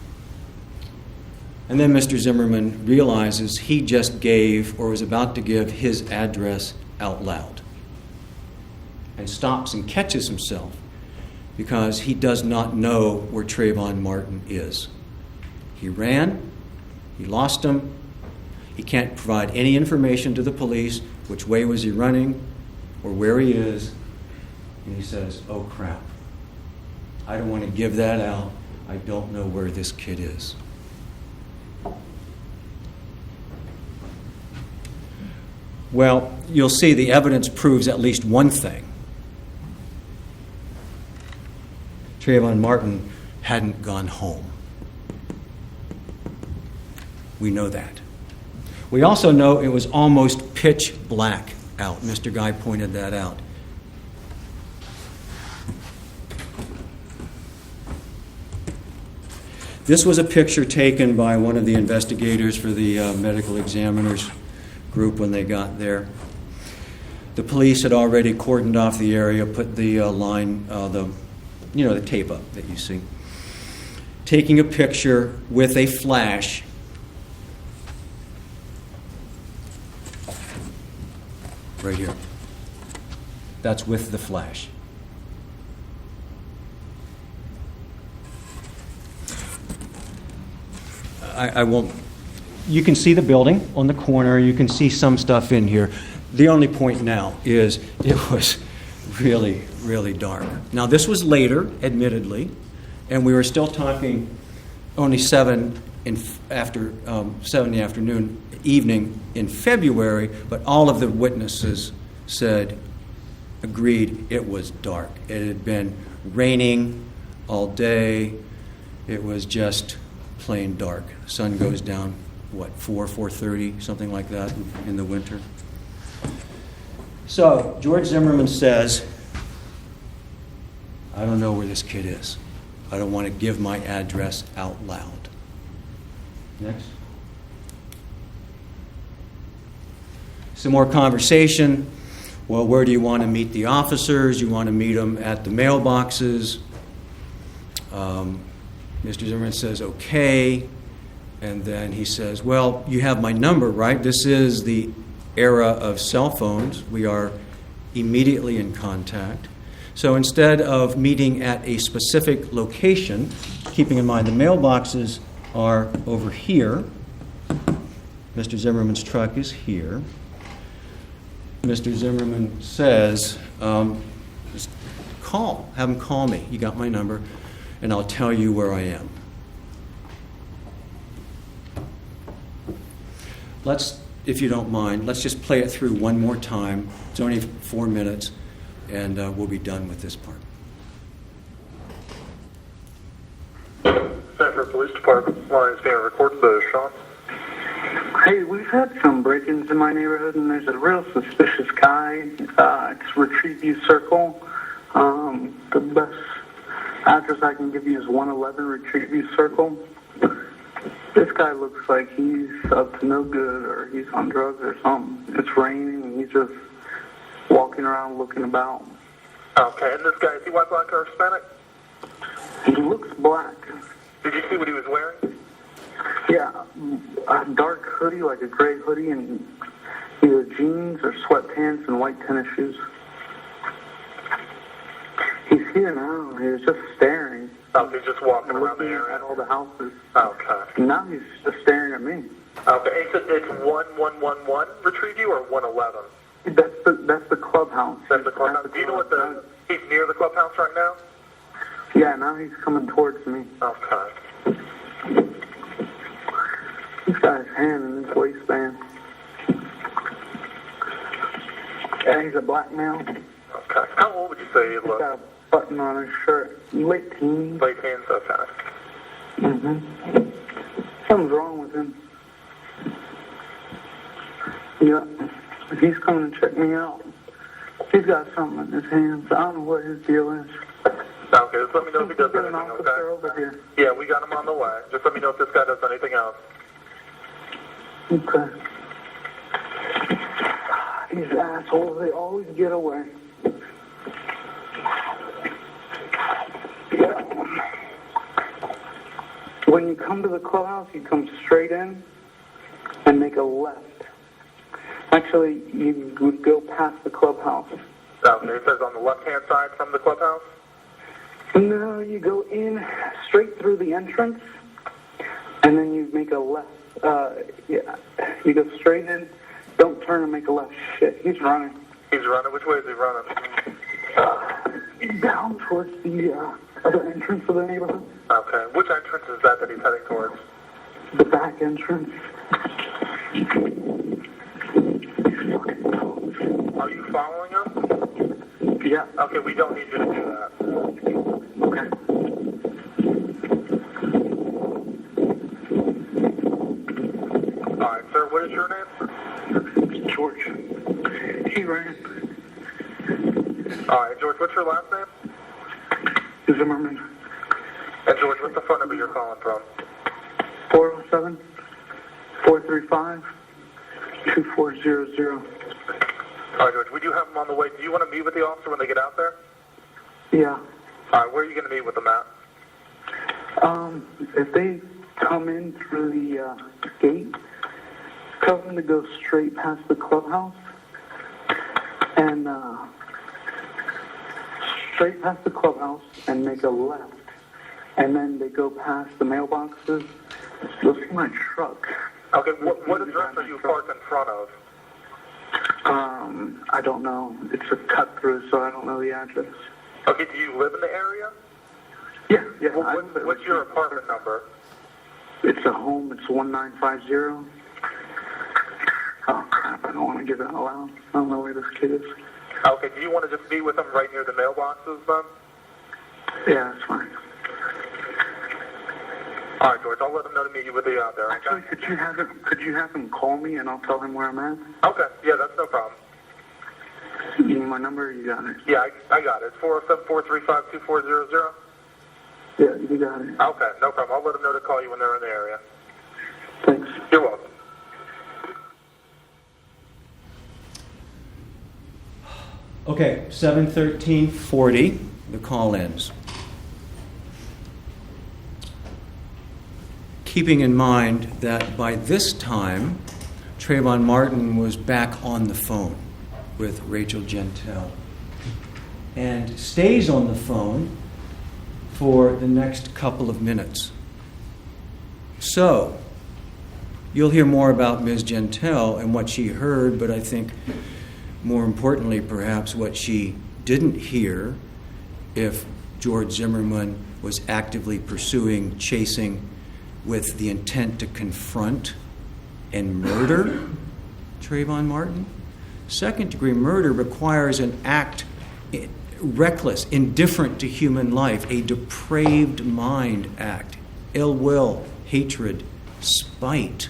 And then Mr. Zimmerman realizes he just gave, or was about to give, his address out loud. And stops and catches himself because he does not know where Trayvon Martin is. He ran, he lost him, he can't provide any information to the police, which way was he running, or where he is, and he says, "Oh crap, I don't want to give that out, I don't know where this kid is." Well, you'll see the evidence proves at least one thing. Trayvon Martin hadn't gone home. We know that. We also know it was almost pitch black out. Mr. Guy pointed that out. This was a picture taken by one of the investigators for the medical examiners group when they got there. The police had already cordoned off the area, put the line, the tape up that you see. Taking a picture with a flash. Right here. That's with the flash. I won't. You can see the building on the corner. You can see some stuff in here. The only point now is it was really, really dark. Now, this was later, admittedly, and we were still talking only 7 in the afternoon, evening in February, but all of the witnesses agreed it was dark. It had been raining all day. It was just plain dark. Sun goes down, 4:30, something like that in the winter. So George Zimmerman says, I don't know where this kid is. I don't want to give my address out loud. Next. Some more conversation. Well, where do you want to meet the officers? You want to meet them at the mailboxes. Mr. Zimmerman says, okay. And then he says, well, you have my number, right? This is the era of cell phones. We are immediately in contact. So instead of meeting at a specific location, keeping in mind the mailboxes are over here. Mr. Zimmerman's truck is here. Mr. Zimmerman says, just have him call me. You got my number, and I'll tell you where I am. If you don't mind, let's just play it through one more time. It's only 4 minutes, and we'll be done with this part. Sanford Police Department line is being recorded. Sean. Hey, we've had some break-ins in my neighborhood, and there's a real suspicious guy. It's Retrieve View Circle. The best address I can give you is 111 Retrieve View Circle. This guy looks like he's up to no good, or he's on drugs or something. It's raining, and he's just walking around looking about. Okay, and this guy, is he white, black, or Hispanic? He looks black. Did you see what he was wearing? Yeah, a dark hoodie, like a gray hoodie, and either jeans or sweatpants and white tennis shoes. He's here now. He was just staring. Oh, he's just walking around the looking area. at all the houses. Okay. Now he's just staring at me. Okay, he said it's 1111 Retrieve You or 111? That's the clubhouse. That's the clubhouse. Do you know what he's near the clubhouse right now? Yeah, now he's coming towards me. Okay. He's got his hand in his waistband. Yeah, he's a black male. Okay. How old would you say he He's looks? got a button on his shirt. Late teens. Late teens, okay. Mm-hmm. Something's wrong with him. Yeah. He's coming to check me out. He's got something in his hands. I don't know what his deal is. Okay, just let me know if he does Get an anything, officer over okay? here. Yeah, we got him on the way. Just let me know if this guy does anything else. Okay. These assholes, they always get away. Yeah. When you come to the clubhouse, you come straight in and make a left. Actually, you would go past the clubhouse. Okay, it says on the left-hand side from the clubhouse? No, you go in straight through the entrance, and then you make a left. Yeah, you go straight in. Don't turn and make a left. Shit, he's running. He's running? Which way is he running? Down towards the other entrance of the neighborhood. Okay. Which entrance is that he's heading towards? The back entrance. Are you following him? Yeah. Okay, we don't need you to do that. Okay. All right, sir, what is your name? George. He ran. All right, George, what's your last name? Zimmerman. And George, what's the phone number you're calling from? 407-435-2400. All right, George, we do have them on the way. Do you want to meet with the officer when they get out there? Yeah. All right, where are you going to meet with them at? If they come in through the gate, tell them to go straight past the clubhouse and straight past the clubhouse and make a left. And then they go past the mailboxes. You'll see my truck. Okay, what address are you parked in front of? I don't know. It's a cut through, so I don't know the address. Okay, do you live in the area? Yeah. What's your apartment number? It's a home. It's 1950. Oh, crap. I don't want to give it out loud. I don't know where this kid is. Okay, do you want to just meet with them right near the mailboxes then? Yeah, that's fine. All right, George, I'll let them know to meet you with you out there, okay? Actually, could you have him call me and I'll tell him where I'm at? Okay, yeah, that's no problem. You need my number? You got it. Yeah, I got it. It's 407-435-2400. Yeah, you got it. Okay, no problem. I'll let them know to call you when they're in the area. Thanks. You're welcome. Okay, 7:13:40, the call ends. Keeping in mind that by this time, Trayvon Martin was back on the phone with Rachel Gentile and stays on the phone for the next couple of minutes. So, you'll hear more about Ms. Gentile and what she heard, but I think more importantly, perhaps, what she didn't hear if George Zimmerman was actively pursuing, chasing with the intent to confront and murder Trayvon Martin. Second-degree murder requires an act reckless, indifferent to human life, a depraved mind act, ill will, hatred, spite.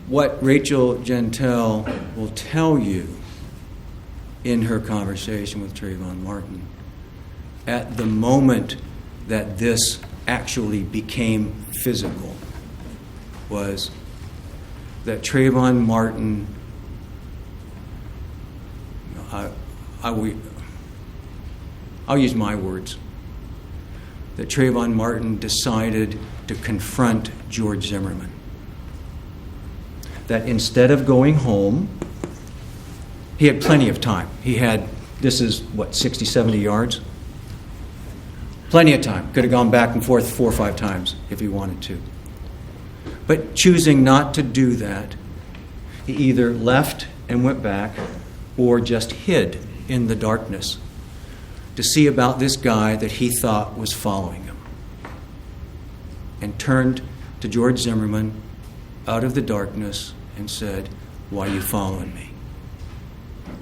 What Rachel Gentile will tell you in her conversation with Trayvon Martin, at the moment that this actually became physical, was that Trayvon Martin, I'll use my words, that Trayvon Martin decided to confront George Zimmerman. That instead of going home, he had plenty of time. He had, this is what, 60, 70 yards? Plenty of time. Could have gone back and forth 4 or 5 times if he wanted to. But choosing not to do that, he either left and went back or just hid in the darkness to see about this guy that he thought was following him. And turned to George Zimmerman out of the darkness and said, "Why are you following me?"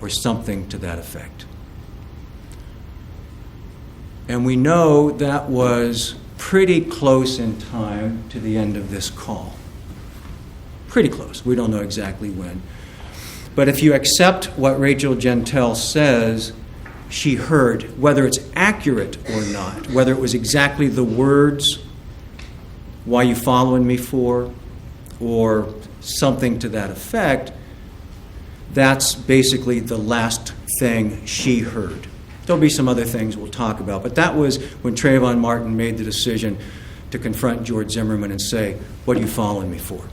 Or something to that effect. And we know that was pretty close in time to the end of this call. Pretty close. We don't know exactly when. But if you accept what Rachel Gentile says, she heard, whether it's accurate or not, whether it was exactly the words, "Why you following me for?" or something to that effect, that's basically the last thing she heard. There'll be some other things we'll talk about, but that was when Trayvon Martin made the decision to confront George Zimmerman and say, "What are you following me for?"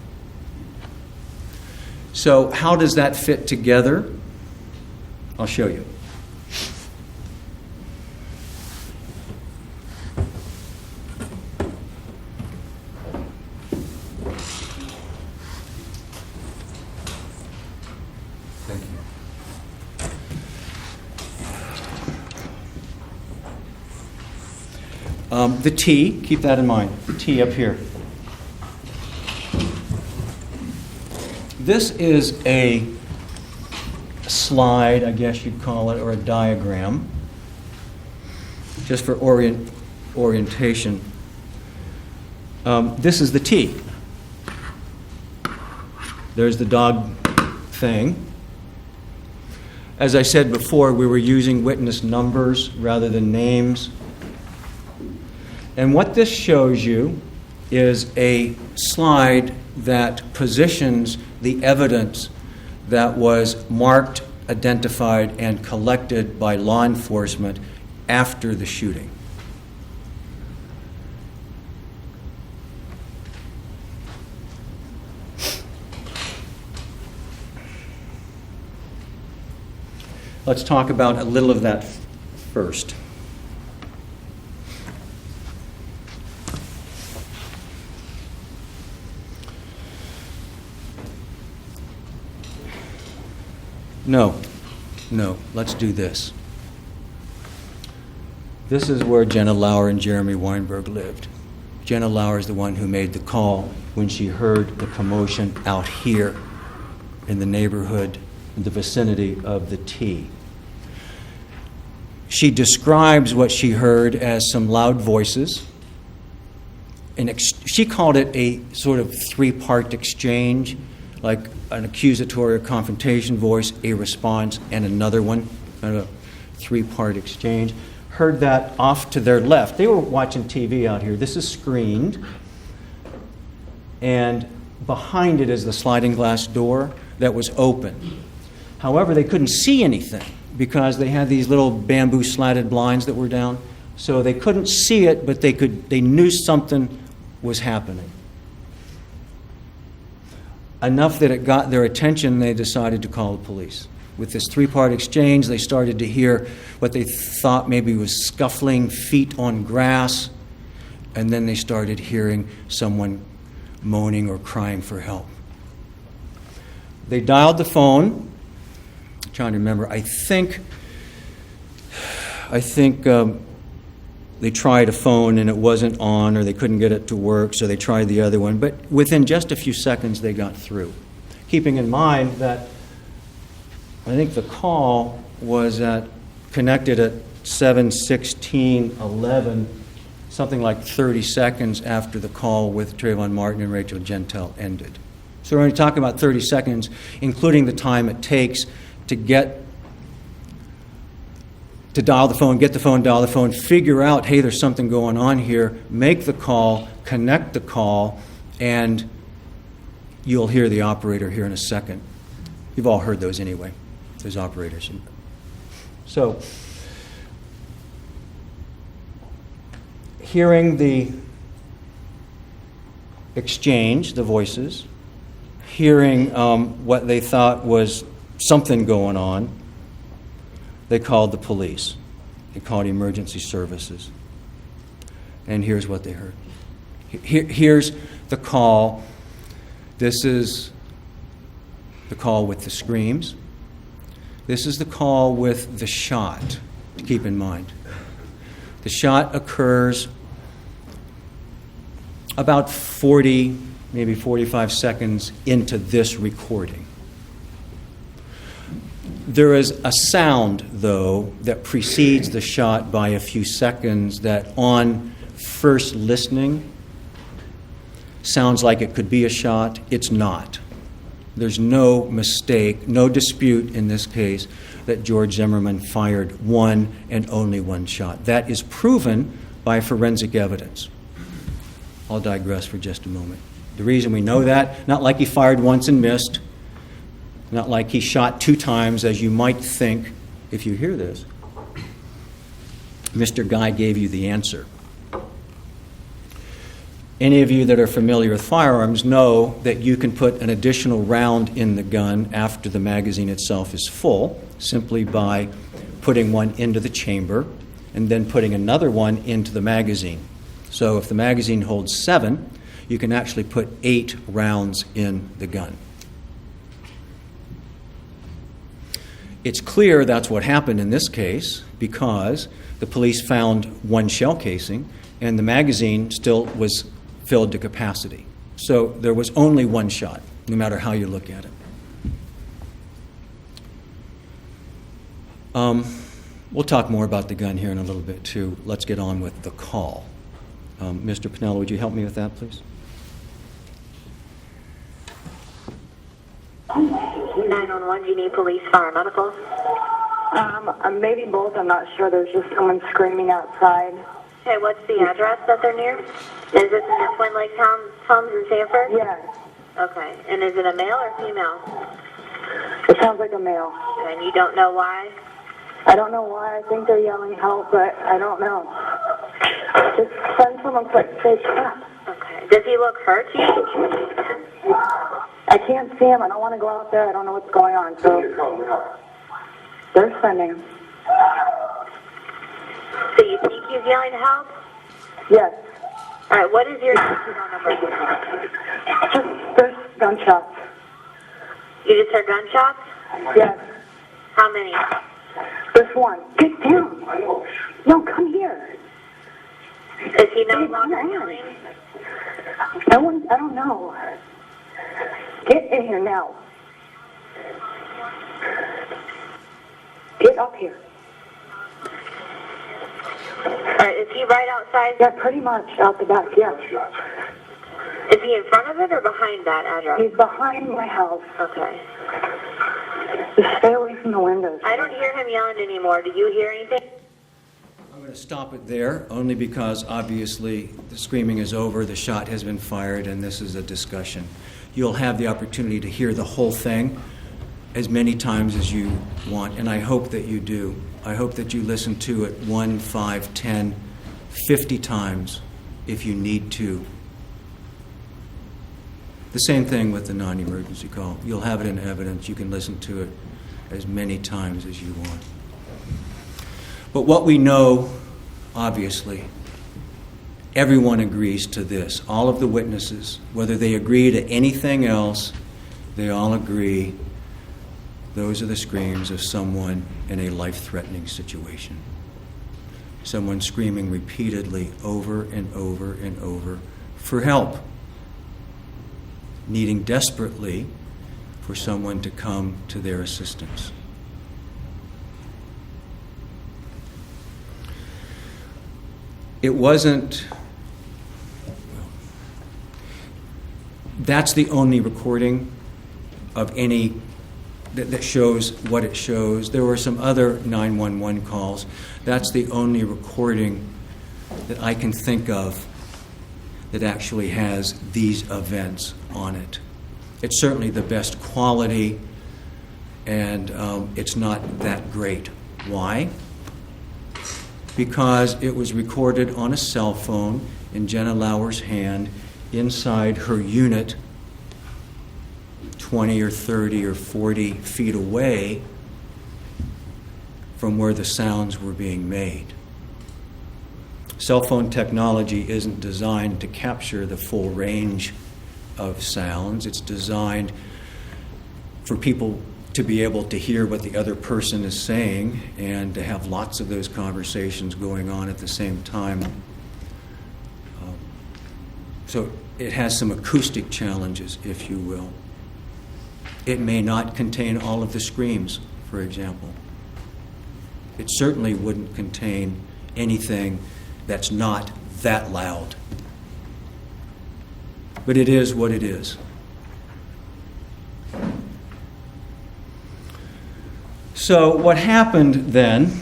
So how does that fit together? I'll show you. Thank you. The T, keep that in mind, the T up here. This is a slide, I guess you'd call it, or a diagram, just for orientation. This is the T. There's the dog thing. As I said before, we were using witness numbers rather than names. And what this shows you is a slide that positions the evidence that was marked, identified, and collected by law enforcement after the shooting. Let's talk about a little of that first. No, let's do this. This is where Jenna Lauer and Jeremy Weinberg lived. Jenna Lauer is the one who made the call when she heard the commotion out here in the neighborhood, in the vicinity of the T. She describes what she heard as some loud voices. She called it a sort of three-part exchange, like an accusatory or confrontation voice, a response, and another one, kind of a three-part exchange. Heard that off to their left. They were watching TV out here. This is screened. And behind it is the sliding glass door that was open. However, they couldn't see anything because they had these little bamboo slatted blinds that were down. So they couldn't see it, but they knew something was happening. Enough that it got their attention, they decided to call the police. With this three-part exchange, they started to hear what they thought maybe was scuffling feet on grass, and then they started hearing someone moaning or crying for help. They dialed the phone. I'm trying to remember. I think they tried a phone and it wasn't on, or they couldn't get it to work, so they tried the other one. But within just a few seconds, they got through. Keeping in mind that I think the call was connected at 7:16:11, something like 30 seconds after the call with Trayvon Martin and Rachel Gentile ended. So we're only talking about 30 seconds, including the time it takes to dial the phone, get the phone, dial the phone, figure out, hey, there's something going on here, make the call, connect the call, and you'll hear the operator here in a second. You've all heard those anyway, those operators. So, hearing the exchange, the voices, hearing what they thought was something going on, they called the police. They called emergency services. And here's what they heard. Here's the call. This is the call with the screams. This is the call with the shot, to keep in mind. The shot occurs about 40, maybe 45 seconds into this recording. There is a sound, though, that precedes the shot by a few seconds that on first listening sounds like it could be a shot. It's not. There's no mistake, no dispute in this case that George Zimmerman fired one and only one shot. That is proven by forensic evidence. I'll digress for just a moment. The reason we know that, not like he fired once and missed, not like he shot 2 times, as you might think if you hear this. Mr. Guy gave you the answer. Any of you that are familiar with firearms know that you can put an additional round in the gun after the magazine itself is full, simply by putting one into the chamber and then putting another one into the magazine. So if the magazine holds 7, you can actually put 8 rounds in the gun. It's clear that's what happened in this case because the police found 1 shell casing and the magazine still was filled to capacity. So there was only 1 shot, no matter how you look at it. We'll talk more about the gun here in a little bit, too. Let's get on with the call. Mr. Pinello, would you help me with that, please? 911, do you need police, fire, medical? Maybe both. I'm not sure. There's just someone screaming outside. Okay, what's the address that they're near? Is this in the Twin Lake homes in Sanford? Yes. Okay, and is it a male or female? It sounds like a male. Okay, and you don't know why? I don't know why. I think they're yelling help, but I don't know. Just send someone quick. Say crap. Okay, does he look hurt to you? I can't see him. I don't want to go out there. I don't know what's going on. So they're sending him. So you think he's yelling help? Yes. All right, what is your phone number? Just there's gunshots. You just heard gunshots? Yes. How many? This one. Get down. No, come here. Is he no longer yelling? No one. I don't know. Get in here now. Get up here. All right, is he right outside? Yeah, pretty much out the back. Yeah. Is he in front of it or behind that address? He's behind my house. Okay. Just stay away from the windows. I don't hear him yelling anymore. Do you hear anything? I'm going to stop it there, only because obviously the screaming is over, the shot has been fired, and this is a discussion. You'll have the opportunity to hear the whole thing as many times as you want, and I hope that you do. I hope that you listen to it 1, 5, 10, 50 times if you need to. The same thing with the non-emergency call. You'll have it in evidence. You can listen to it as many times as you want. But what we know, obviously, everyone agrees to this. All of the witnesses, whether they agree to anything else, they all agree those are the screams of someone in a life-threatening situation. Someone screaming repeatedly over and over and over for help, needing desperately for someone to come to their assistance. It wasn't, that's the only recording of any that shows what it shows. There were some other 911 calls. That's the only recording that I can think of that actually has these events on it. It's certainly the best quality, and it's not that great. Why? Because it was recorded on a cell phone in Jenna Lauer's hand inside her unit 20 or 30 or 40 feet away from where the sounds were being made. Cell phone technology isn't designed to capture the full range of sounds. It's designed for people to be able to hear what the other person is saying and to have lots of those conversations going on at the same time. So it has some acoustic challenges, if you will. It may not contain all of the screams, for example. It certainly wouldn't contain anything that's not that loud. But it is what it is. So what happened then,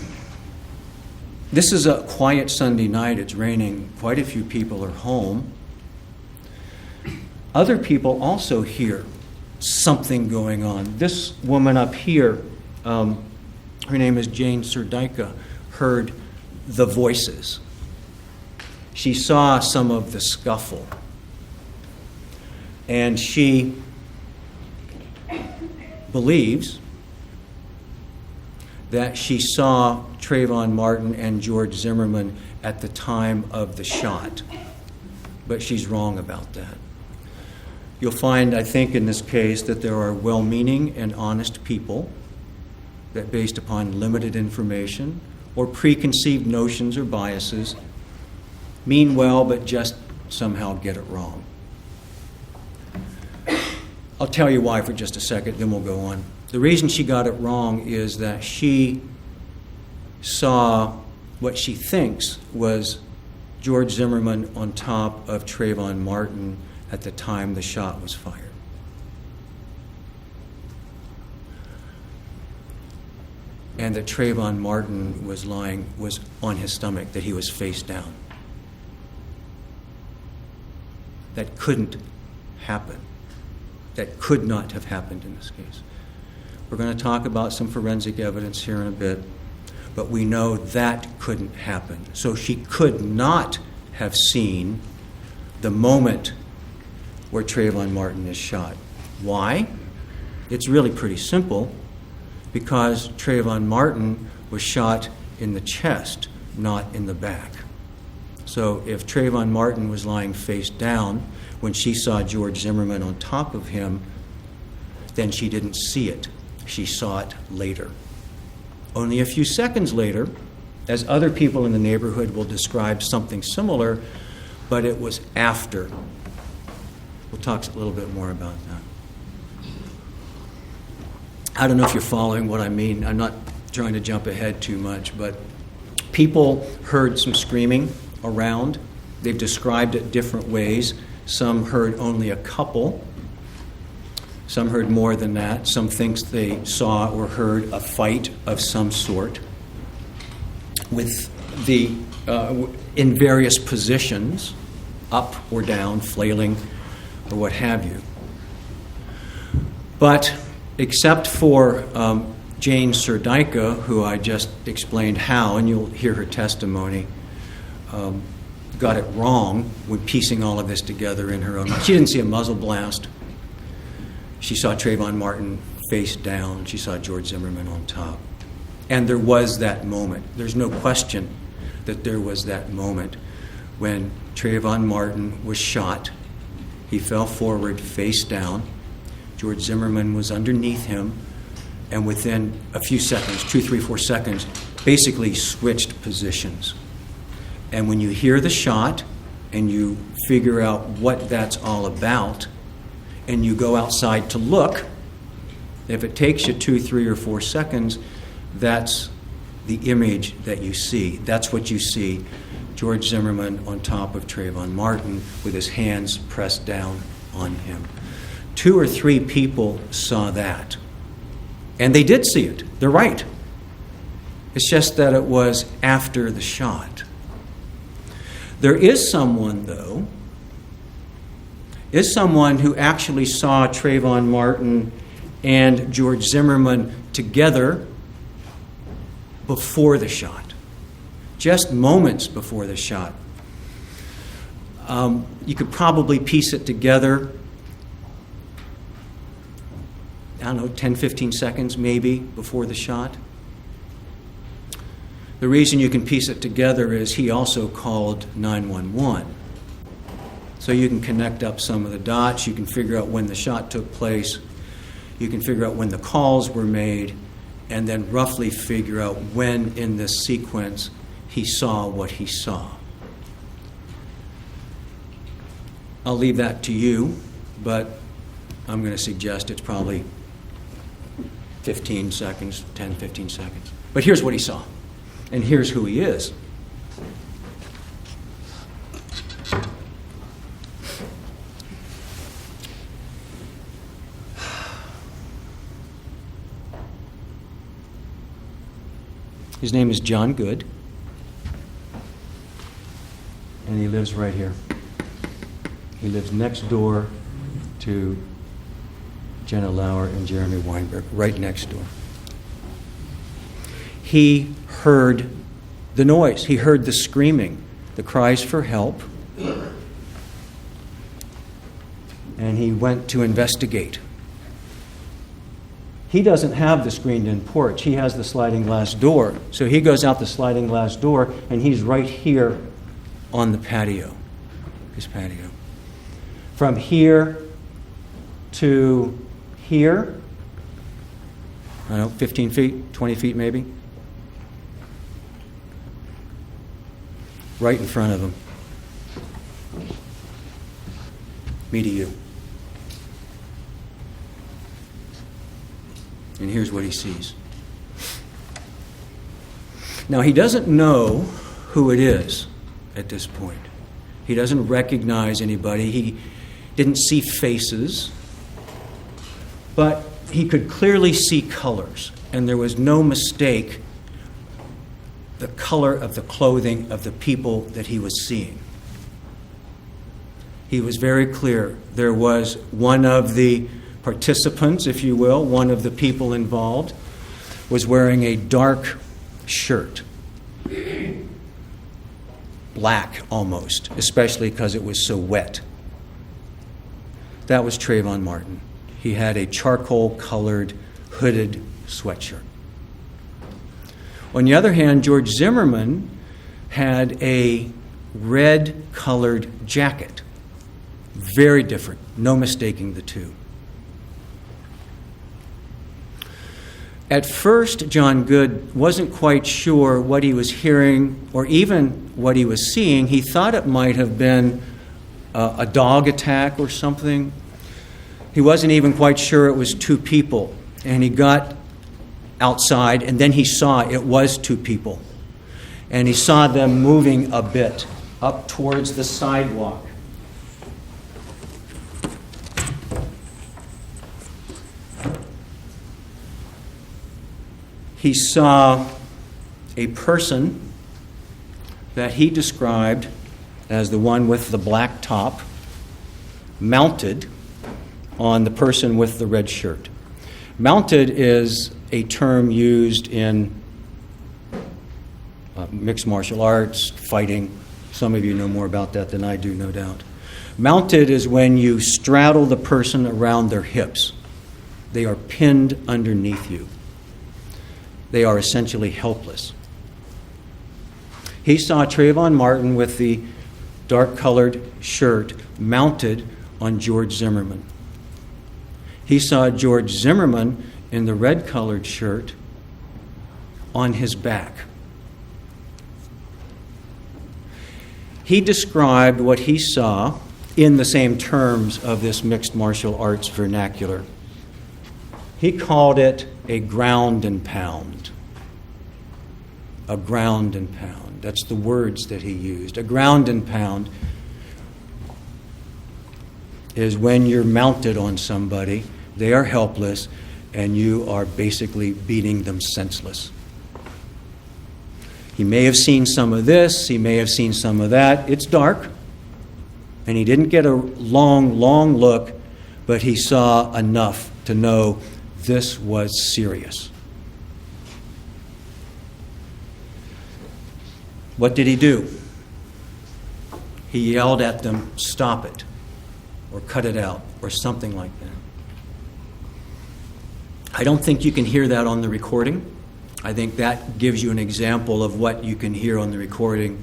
this is a quiet Sunday night, it's raining, quite a few people are home. Other people also hear something going on. This woman up here, her name is Jane Serdyka, heard the voices. She saw some of the scuffle. And she believes that she saw Trayvon Martin and George Zimmerman at the time of the shot. But she's wrong about that. You'll find, I think, in this case that there are well-meaning and honest people that, based upon limited information or preconceived notions or biases, mean well but just somehow get it wrong. I'll tell you why for just a second, then we'll go on. The reason she got it wrong is that she saw what she thinks was George Zimmerman on top of Trayvon Martin at the time the shot was fired. And that Trayvon Martin was on his stomach, that he was face down. that couldn't happen, that could not have happened in this case. We're going to talk about some forensic evidence here in a bit, but we know that couldn't happen. So she could not have seen the moment where Trayvon Martin is shot. Why? It's really pretty simple, because Trayvon Martin was shot in the chest, not in the back. So if Trayvon Martin was lying face down when she saw George Zimmerman on top of him, then she didn't see it. She saw it later. Only a few seconds later, as other people in the neighborhood will describe something similar, but it was after. We'll talk a little bit more about that. I don't know if you're following what I mean. I'm not trying to jump ahead too much, but people heard some screaming around. They've described it different ways. Some heard only a couple. Some heard more than that. Some thinks they saw or heard a fight of some sort with the in various positions, up or down, flailing, or what have you. But except for Jane Serdyka, who I just explained how, and you'll hear her testimony, got it wrong when piecing all of this together in her own mind. She didn't see a muzzle blast. She saw Trayvon Martin face down. She saw George Zimmerman on top. And there was that moment. There's no question that there was that moment when Trayvon Martin was shot. He fell forward, face down. George Zimmerman was underneath him, and within a few seconds, 2, 3, 4 seconds, basically switched positions. And when you hear the shot and you figure out what that's all about, and you go outside to look, if it takes you 2, 3, or 4 seconds, that's the image that you see. That's what you see. George Zimmerman on top of Trayvon Martin with his hands pressed down on him. 2 or 3 people saw that. And they did see it. They're right. It's just that it was after the shot. There is someone, though, who actually saw Trayvon Martin and George Zimmerman together before the shot, just moments before the shot. You could probably piece it together, 10, 15 seconds maybe before the shot. The reason you can piece it together is he also called 911. So you can connect up some of the dots. You can figure out when the shot took place. You can figure out when the calls were made, and then roughly figure out when in this sequence he saw what he saw. I'll leave that to you, but I'm going to suggest it's probably 15 seconds, 10, 15 seconds. But here's what he saw, and here's who he is. His name is John Good, and he lives right here. He lives next door to Jenna Lauer and Jeremy Weinberg, right next door. He heard the noise. He heard the screaming, the cries for help, and he went to investigate. He doesn't have the screened-in porch. He has the sliding glass door. So he goes out the sliding glass door, and he's right here on the patio, his patio. From here to here, I don't know, 15 feet, 20 feet maybe, right in front of him. Me to you. And here's what he sees. Now, he doesn't know who it is at this point. He doesn't recognize anybody. He didn't see faces. But he could clearly see colors, and there was no mistake the color of the clothing of the people that he was seeing. he was very clear. There was one of the participants, if you will, one of the people involved, was wearing a dark shirt. Black almost, especially because it was so wet. That was Trayvon Martin. He had a charcoal-colored, hooded sweatshirt. On the other hand, George Zimmerman had a red-colored jacket. Very different, no mistaking the two. At first, John Good wasn't quite sure what he was hearing or even what he was seeing. He thought it might have been a dog attack or something. He wasn't even quite sure it was two people. And he got outside, and then he saw it was two people. And he saw them moving a bit up towards the sidewalk. He saw a person that he described as the one with the black top mounted on the person with the red shirt. Mounted is a term used in mixed martial arts, fighting. Some of you know more about that than I do, no doubt. Mounted is when you straddle the person around their hips. They are pinned underneath you. They are essentially helpless. He saw Trayvon Martin with the dark-colored shirt mounted on George Zimmerman. He saw George Zimmerman in the red-colored shirt on his back. He described what he saw in the same terms of this mixed martial arts vernacular. He called it a ground and pound. A ground and pound. That's the words that he used. A ground and pound is when you're mounted on somebody, they are helpless, and you are basically beating them senseless. He may have seen some of this, he may have seen some of that. It's dark, and he didn't get a long look, but he saw enough to know this was serious. What did he do? He yelled at them, "Stop it," or "Cut it out," or something like that. I don't think you can hear that on the recording. I think that gives you an example of what you can hear on the recording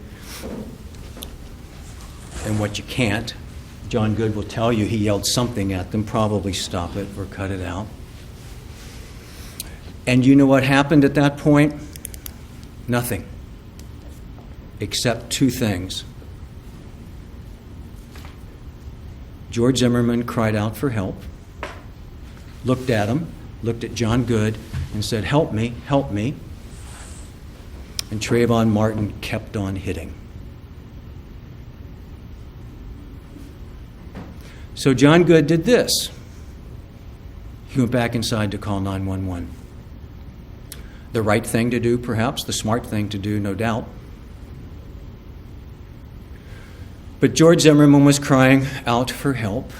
and what you can't. John Good will tell you he yelled something at them, probably "Stop it" or "Cut it out." And you know what happened at that point? Nothing. Except two things. George Zimmerman cried out for help, looked at him, looked at John Good, and said, "Help me, help me." And Trayvon Martin kept on hitting. So John Good did this. He went back inside to call 911. The right thing to do, perhaps, the smart thing to do, no doubt. But George Zimmerman was crying out for help,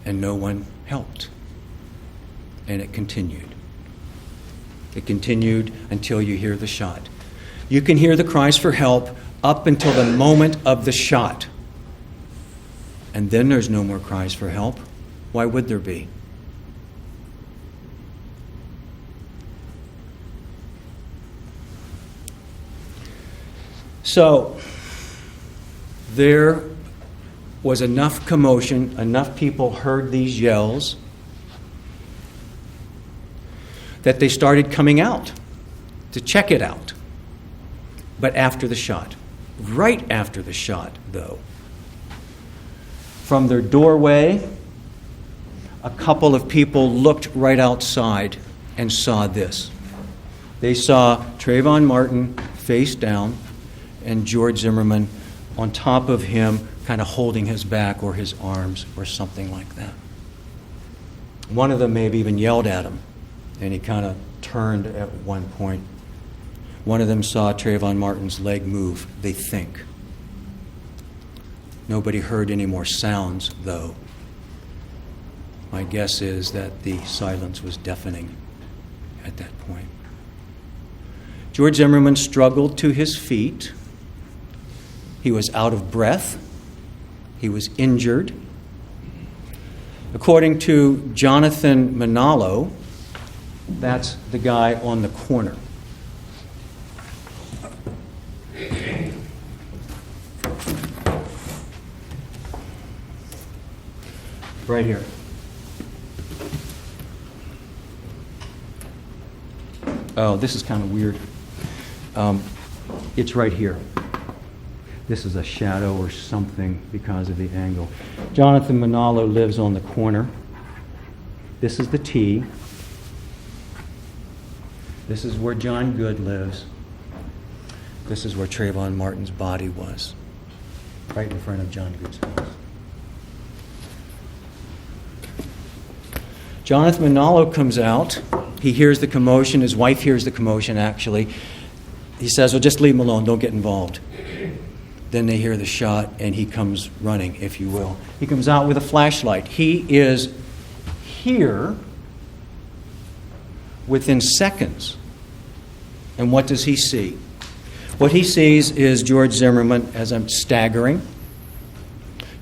and no one helped. And it continued. It continued until you hear the shot. You can hear the cries for help up until the moment of the shot. And then there's no more cries for help. Why would there be? So, there was enough commotion, enough people heard these yells, that they started coming out to check it out. But after the shot, right after the shot, though, from their doorway, a couple of people looked right outside and saw this. They saw Trayvon Martin face down and George Zimmerman on top of him, kind of holding his back or his arms or something like that. One of them may have even yelled at him, and he kind of turned at one point. One of them saw Trayvon Martin's leg move, they think. Nobody heard any more sounds, though. My guess is that the silence was deafening at that point. George Zimmerman struggled to his feet. He was out of breath. He was injured. According to Jonathan Manalo, that's the guy on the corner. Right here. Oh, this is kind of weird. It's right here. This is a shadow or something because of the angle. Jonathan Manalo lives on the corner. This is the T. This is where John Good lives. This is where Trayvon Martin's body was, right in front of John Good's house. Jonathan Manalo comes out. He hears the commotion. His wife hears the commotion, actually. He says, well, just leave him alone. Don't get involved. Then they hear the shot, and he comes running, if you will. He comes out with a flashlight. He is here within seconds. And what does he see? What he sees is George Zimmerman as I'm staggering.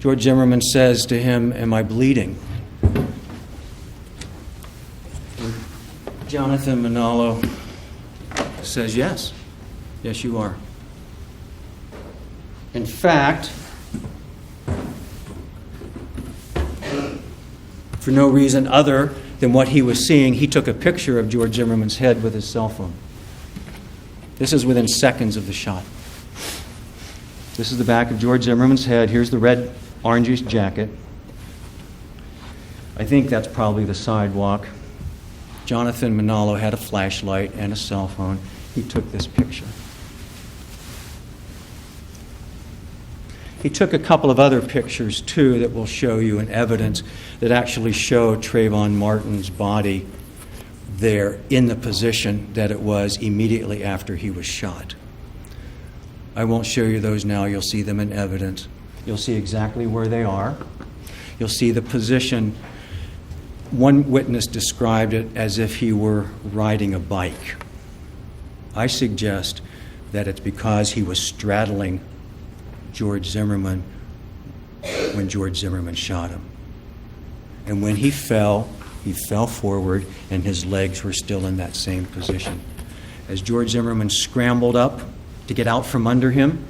George Zimmerman says to him, am I bleeding? Jonathan Manalo says, yes. Yes, you are. In fact, for no reason other than what he was seeing, he took a picture of George Zimmerman's head with his cell phone. This is within seconds of the shot. This is the back of George Zimmerman's head. Here's the red orangish jacket. I think that's probably the sidewalk. Jonathan Manalo had a flashlight and a cell phone. He took this picture. He took a couple of other pictures, too, that will show you in evidence that actually show Trayvon Martin's body there in the position that it was immediately after he was shot. I won't show you those now. You'll see them in evidence. You'll see exactly where they are. You'll see the position. One witness described it as if he were riding a bike. I suggest that it's because he was straddling George Zimmerman when George Zimmerman shot him. And when he fell forward, and his legs were still in that same position. As George Zimmerman scrambled up to get out from under him,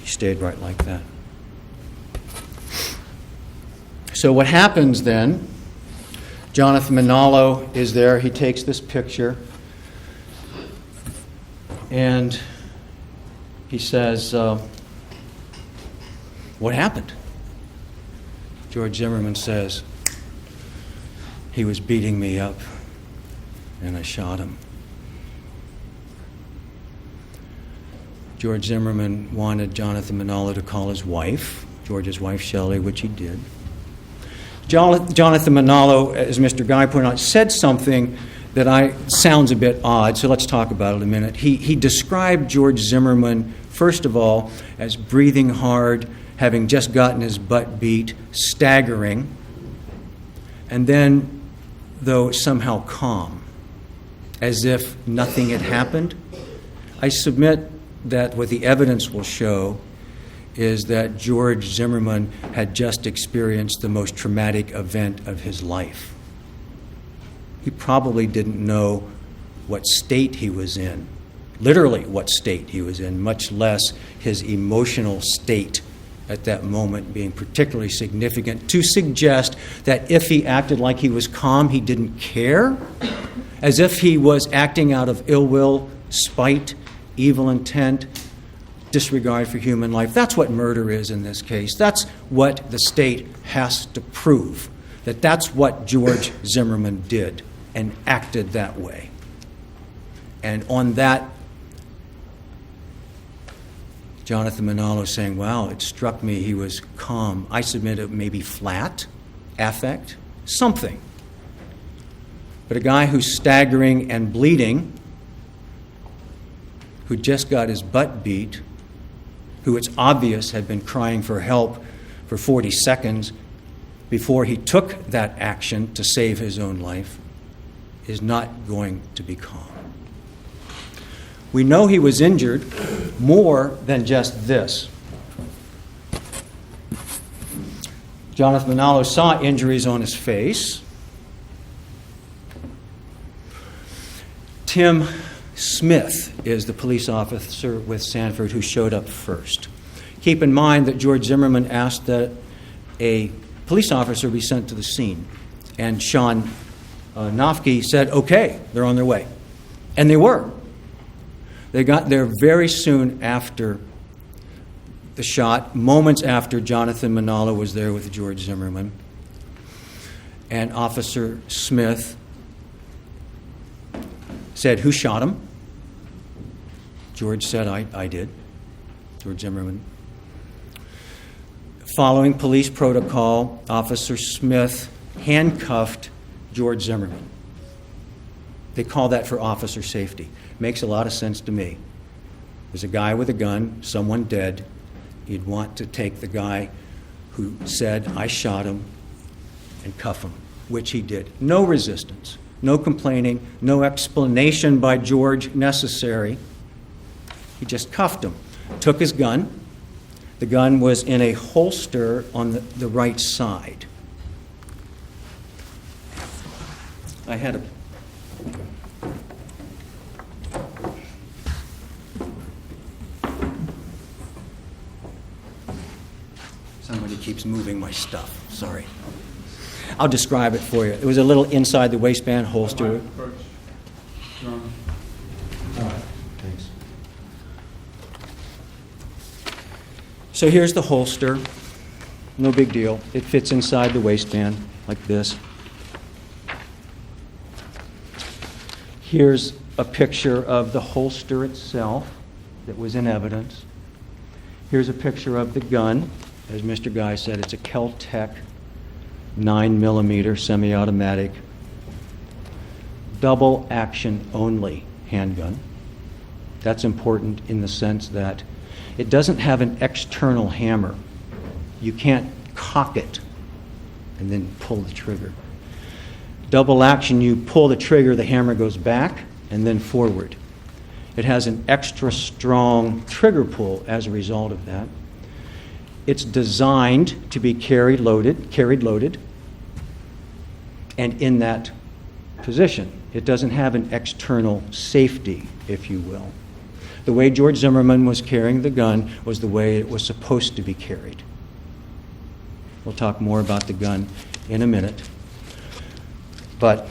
he stayed right like that. So what happens then, Jonathan Manalo is there. He takes this picture, and he says, what happened? George Zimmerman says, he was beating me up, and I shot him. George Zimmerman wanted Jonathan Manalo to call his wife, George's wife, Shelley, which he did. Jonathan Manalo, as Mr. Guy pointed out, said something that sounds a bit odd, so let's talk about it a minute. He described George Zimmerman, first of all, as breathing hard, having just gotten his butt beat, staggering, and then, though somehow calm, as if nothing had happened. I submit that what the evidence will show is that George Zimmerman had just experienced the most traumatic event of his life. He probably didn't know what state he was in, literally what state he was in, much less his emotional state at that moment being particularly significant to suggest that if he acted like he was calm, he didn't care, as if he was acting out of ill will, spite, evil intent, disregard for human life. That's what murder is in this case. That's what the state has to prove, that that's what George Zimmerman did and acted that way. And on that, Jonathan Manalo saying, wow, it struck me he was calm. I submit it may be flat, affect, something. But a guy who's staggering and bleeding, who just got his butt beat, who it's obvious had been crying for help for 40 seconds before he took that action to save his own life, is not going to be calm. We know he was injured more than just this. Jonathan Manalo saw injuries on his face. Tim Smith is the police officer with Sanford who showed up first. Keep in mind that George Zimmerman asked that a police officer be sent to the scene, and Sean Nofke said, okay, they're on their way. And they were. They got there very soon after the shot, moments after Jonathan Manalo was there with George Zimmerman. And Officer Smith said, who shot him? George said, I did. George Zimmerman. Following police protocol, Officer Smith handcuffed George Zimmerman. They call that for officer safety. Makes a lot of sense to me. There's a guy with a gun, someone dead. You'd want to take the guy who said, I shot him, and cuff him, which he did. No resistance, no complaining, no explanation by George necessary. He just cuffed him, took his gun. The gun was in a holster on the right side. I had a Somebody keeps moving my stuff. Sorry. I'll describe it for you. It was a little inside the waistband holster. All right. Thanks. So here's the holster. No big deal. It fits inside the waistband like this. Here's a picture of the holster itself that was in evidence. Here's a picture of the gun. As Mr. Guy said, it's a Kel-Tec 9mm semi-automatic, double action only handgun. That's important in the sense that it doesn't have an external hammer. You can't cock it and then pull the trigger. Double action, you pull the trigger, the hammer goes back and then forward. It has an extra strong trigger pull as a result of that. It's designed to be carried loaded, and in that position. It doesn't have an external safety, if you will. The way George Zimmerman was carrying the gun was the way it was supposed to be carried. We'll talk more about the gun in a minute. But,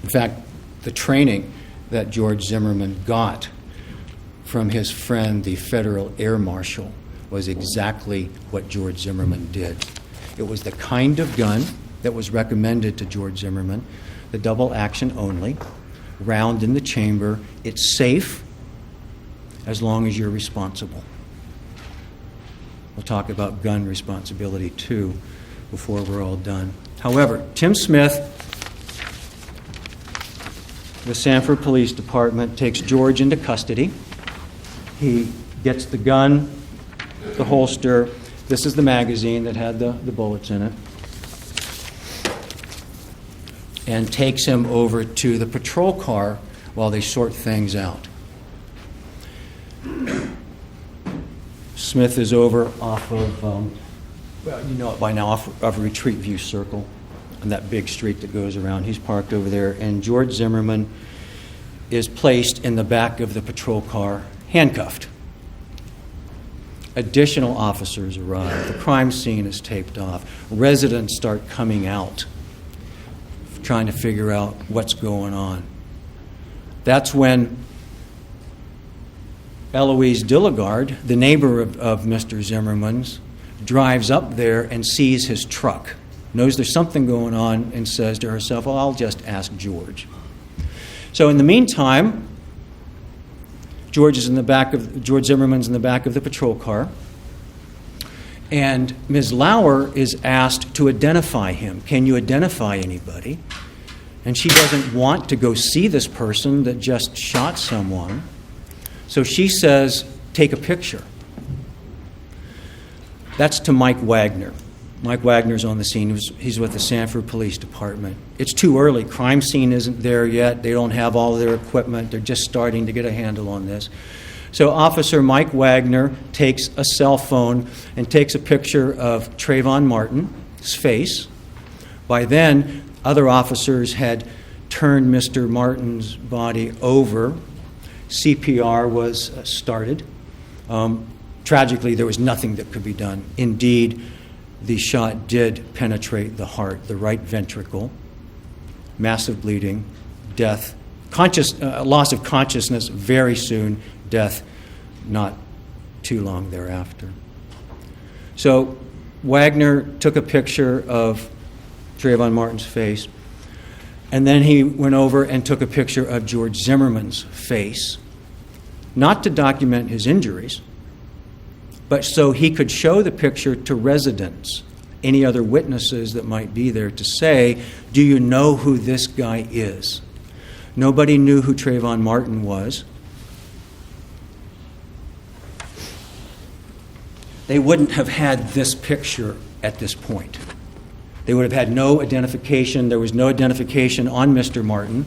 in fact, the training that George Zimmerman got from his friend, the Federal Air Marshal, was exactly what George Zimmerman did. It was the kind of gun that was recommended to George Zimmerman, the double action only, round in the chamber. It's safe as long as you're responsible. We'll talk about gun responsibility too before we're all done. However, Tim Smith, the Sanford Police Department, takes George into custody. He gets the gun, the holster. This is the magazine that had the bullets in it. And takes him over to the patrol car while they sort things out. Smith is over off of, well, you know it by now, off of Retreat View Circle, on that big street that goes around. He's parked over there, and George Zimmerman is placed in the back of the patrol car, handcuffed. Additional officers arrive. The crime scene is taped off. Residents start coming out, trying to figure out what's going on. That's when Eloise Dilligard, the neighbor of Mr. Zimmerman's, drives up there and sees his truck, knows there's something going on, and says to herself, well, I'll just ask George. So in the meantime, George Zimmerman's in the back of the patrol car, and Ms. Lauer is asked to identify him. Can you identify anybody? And she doesn't want to go see this person that just shot someone. So she says, take a picture. That's to Mike Wagner. Mike Wagner's on the scene. He's with the Sanford Police Department. It's too early. Crime scene isn't there yet. They don't have all of their equipment. They're just starting to get a handle on this. So Officer Mike Wagner takes a cell phone and takes a picture of Trayvon Martin's face. By then, other officers had turned Mr. Martin's body over. CPR was started. Tragically, there was nothing that could be done. Indeed, the shot did penetrate the heart, the right ventricle, massive bleeding, death, loss of consciousness very soon, death not too long thereafter. So Wagner took a picture of Trayvon Martin's face, and then he went over and took a picture of George Zimmerman's face, not to document his injuries, but so he could show the picture to residents, any other witnesses that might be there, to say, do you know who this guy is? Nobody knew who Trayvon Martin was. They wouldn't have had this picture at this point. They would have had no identification. There was no identification on Mr. Martin.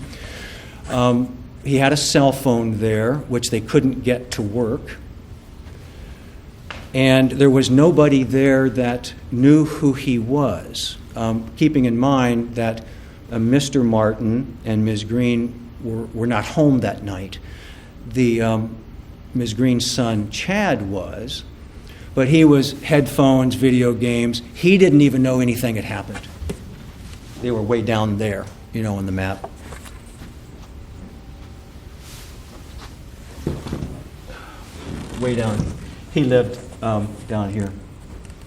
He had a cell phone there, which they couldn't get to work. And there was nobody there that knew who he was, keeping in mind that Mr. Martin and Ms. Green were not home that night. Ms. Green's son, Chad, was, but he was headphones, video games. He didn't even know anything had happened. They were way down there, on the map. Way down. He lived down here.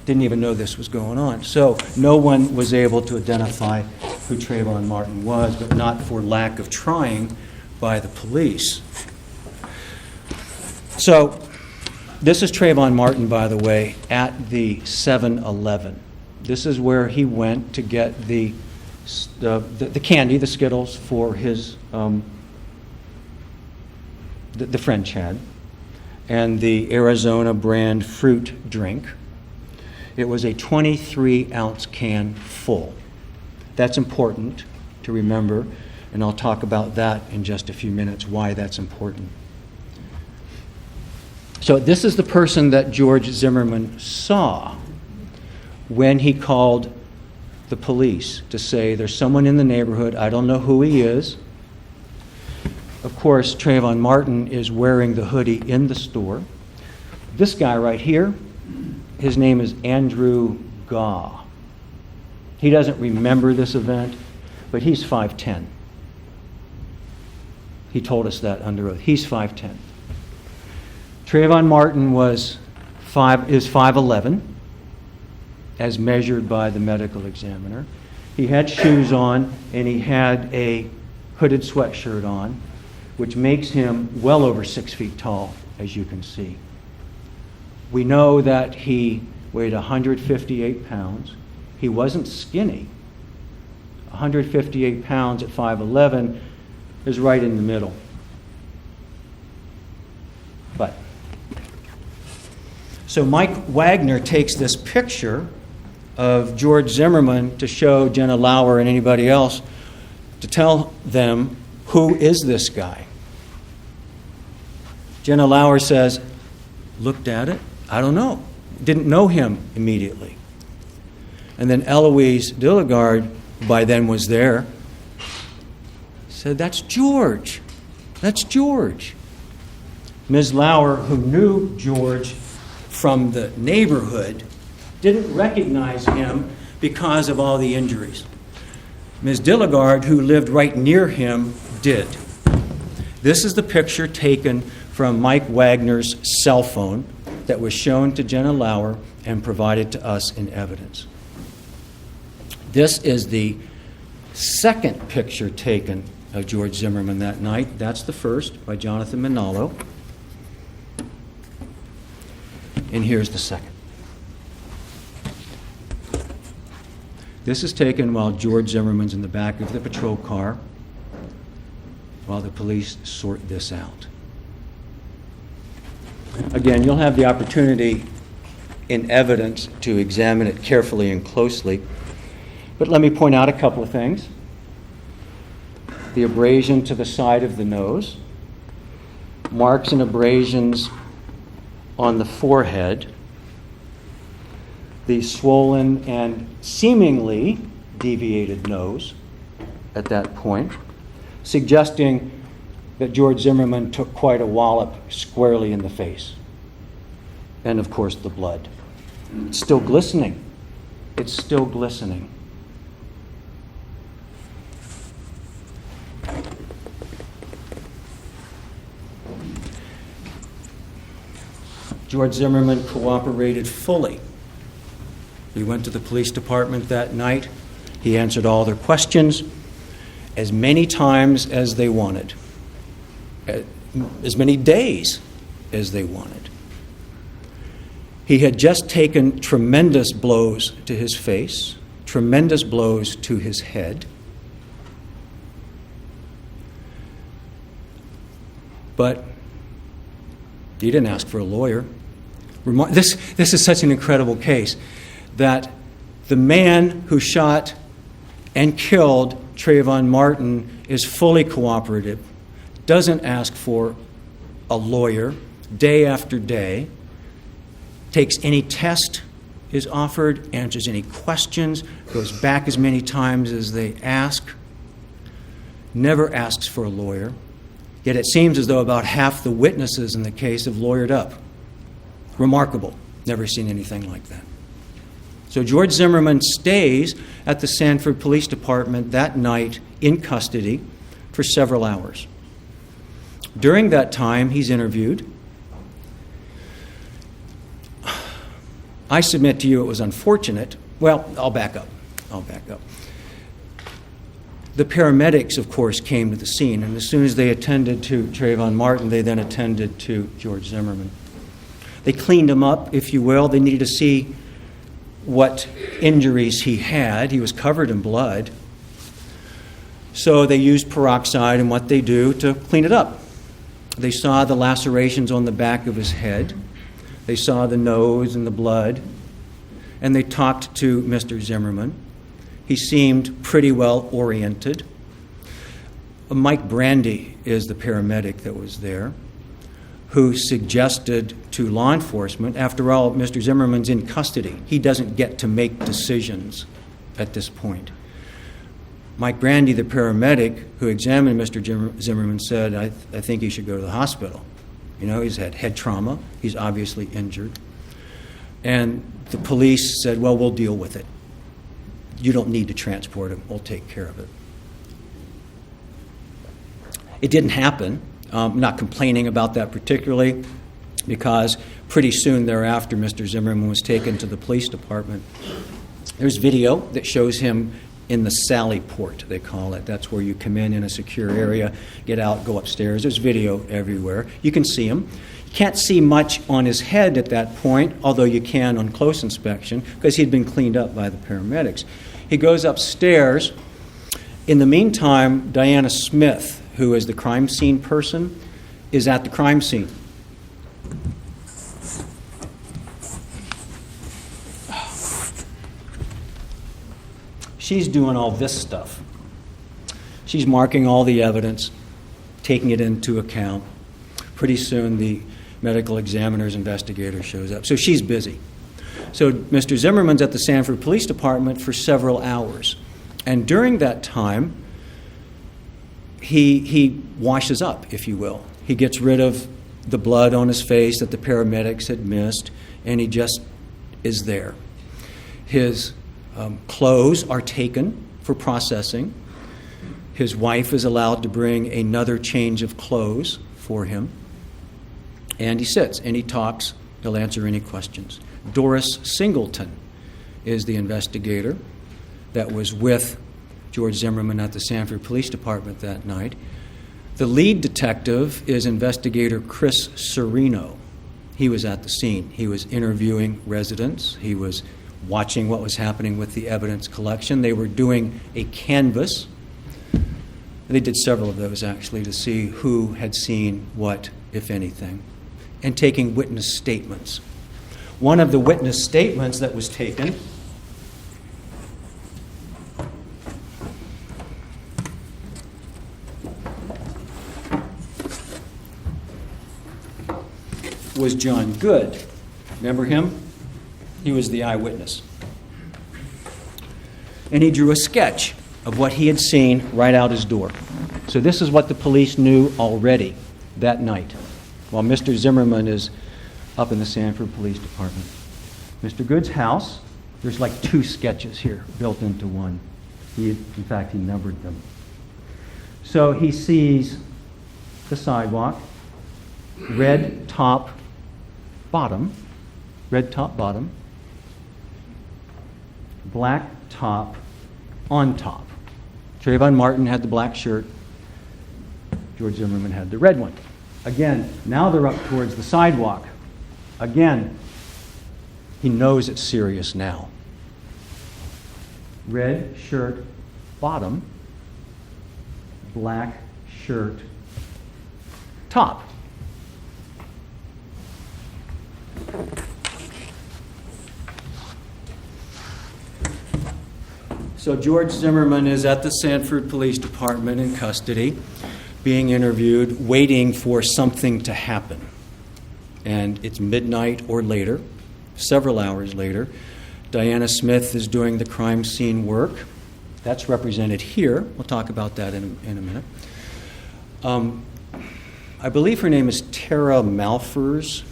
Didn't even know this was going on. So no one was able to identify who Trayvon Martin was, but not for lack of trying by the police. So this is Trayvon Martin, by the way, at the 7-Eleven. This is where he went to get the candy, the Skittles, for his the friend Chad, and the Arizona brand fruit drink. It was a 23-ounce can full. That's important to remember, and I'll talk about that in just a few minutes, why that's important. So this is the person that George Zimmerman saw when he called the police to say, there's someone in the neighborhood, I don't know who he is. Of course, Trayvon Martin is wearing the hoodie in the store. This guy right here, his name is Andrew Gaw. He doesn't remember this event, but he's 5'10". He told us that under oath. He's 5'10". Trayvon Martin is 5'11", as measured by the medical examiner. He had shoes on, and he had a hooded sweatshirt on, which makes him well over 6 feet tall, as you can see. We know that he weighed 158 pounds. He wasn't skinny. 158 pounds at 5'11" is right in the middle. But so Mike Wagner takes this picture of George Zimmerman to show Jenna Lauer and anybody else, to tell them, who is this guy? Jenna Lauer says, looked at it, I don't know. Didn't know him immediately. And then Eloise Dilligard, by then was there, said, that's George. That's George. Ms. Lauer, who knew George from the neighborhood, didn't recognize him because of all the injuries. Ms. Dilligard, who lived right near him, did. This is the picture taken from Mike Wagner's cell phone that was shown to Jenna Lauer and provided to us in evidence. This is the second picture taken of George Zimmerman that night. That's the first, by Jonathan Manalo. And here's the second. This is taken while George Zimmerman's in the back of the patrol car while the police sort this out. Again, you'll have the opportunity in evidence to examine it carefully and closely. But let me point out a couple of things. The abrasion to the side of the nose, marks and abrasions on the forehead, the swollen and seemingly deviated nose at that point, suggesting that George Zimmerman took quite a wallop squarely in the face. And of course, the blood. It's still glistening. It's still glistening. George Zimmerman cooperated fully. He went to the police department that night. He answered all their questions as many times as they wanted, as many days as they wanted. He had just taken tremendous blows to his face, tremendous blows to his head. But he didn't ask for a lawyer. This is such an incredible case that the man who shot and killed Trayvon Martin is fully cooperative, doesn't ask for a lawyer day after day, takes any test is offered, answers any questions, goes back as many times as they ask, never asks for a lawyer. Yet it seems as though about half the witnesses in the case have lawyered up. Remarkable. Never seen anything like that. So George Zimmerman stays at the Sanford Police Department that night in custody for several hours. During that time, he's interviewed. I submit to you it was unfortunate. Well, I'll back up. The paramedics, of course, came to the scene, and as soon as they attended to Trayvon Martin, they then attended to George Zimmerman. They cleaned him up, if you will. They needed to see what injuries he had. He was covered in blood. So they used peroxide and what they do to clean it up. They saw the lacerations on the back of his head. They saw the nose and the blood. And they talked to Mr. Zimmerman. He seemed pretty well oriented. Mike Brandy is the paramedic that was there, who suggested to law enforcement, after all, Mr. Zimmerman's in custody. He doesn't get to make decisions at this point. Mike Brandy, the paramedic who examined Mr. Zimmerman, said, I think he should go to the hospital. You know, he's had head trauma. He's obviously injured. And the police said, well, we'll deal with it. You don't need to transport him. We'll take care of it. It didn't happen. I'm not complaining about that particularly, because pretty soon thereafter, Mr. Zimmerman was taken to the police department. There's video that shows him in the Sally port, they call it. That's where you come in a secure area, get out, go upstairs. There's video everywhere. You can see him. You can't see much on his head at that point, although you can on close inspection, because he'd been cleaned up by the paramedics. He goes upstairs. In the meantime, Diana Smith, who is the crime scene person, is at the crime scene. She's doing all this stuff. She's marking all the evidence, taking it into account. Pretty soon the medical examiner's investigator shows up. So she's busy. So Mr. Zimmerman's at the Sanford Police Department for several hours. And during that time, he washes up, if you will. He gets rid of the blood on his face that the paramedics had missed, and he just is there. His clothes are taken for processing. His wife is allowed to bring another change of clothes for him. And he sits and he talks. He'll answer any questions. Doris Singleton is the investigator that was with George Zimmerman at the Sanford Police Department that night. The lead detective is investigator Chris Serino. He was at the scene. He was interviewing residents. He was watching what was happening with the evidence collection. They were doing a canvass. They did several of those, actually, to see who had seen what, if anything. and taking witness statements. One of the witness statements that was taken was John Good. Remember him? He was the eyewitness. And he drew a sketch of what he had seen right out his door. So this is what the police knew already that night, while Mr. Zimmerman is up in the Sanford Police Department. Mr. Good's house, there's like 2 sketches here built into one. In fact, he numbered them. So he sees the sidewalk, red top, bottom, black top, on top. Trayvon Martin had the black shirt. George Zimmerman had the red one. Again, now they're up towards the sidewalk. Again, he knows it's serious now. Red shirt, bottom, black shirt, top. So George Zimmerman is at the Sanford Police Department in custody, being interviewed, waiting for something to happen. And it's midnight or later, several hours later. Diana Smith is doing the crime scene work. That's represented here. We'll talk about that in a minute. I believe her name is Tara Malfers,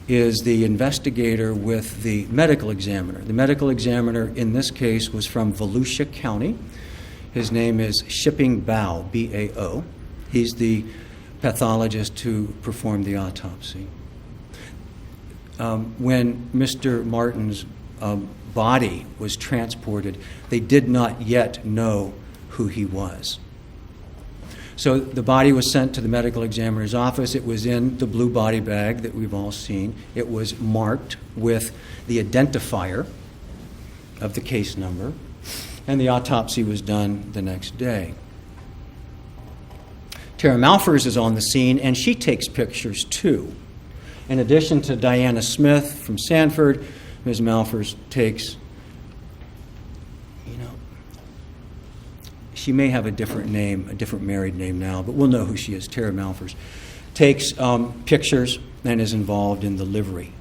is the investigator with the medical examiner. The medical examiner in this case was from Volusia County. His name is Shipping Bao, B-A-O. He's the pathologist who performed the autopsy. When Mr. Martin's body was transported, they did not yet know who he was. So the body was sent to the medical examiner's office. It was in the blue body bag that we've all seen. It was marked with the identifier of the case number, and the autopsy was done the next day. Tara Malfers is on the scene, and she takes pictures too. In addition to Diana Smith from Sanford, Ms. Malfers takes, she may have a different name, a different married name now, but we'll know who she is. Tara Malfers takes pictures and is involved in the livery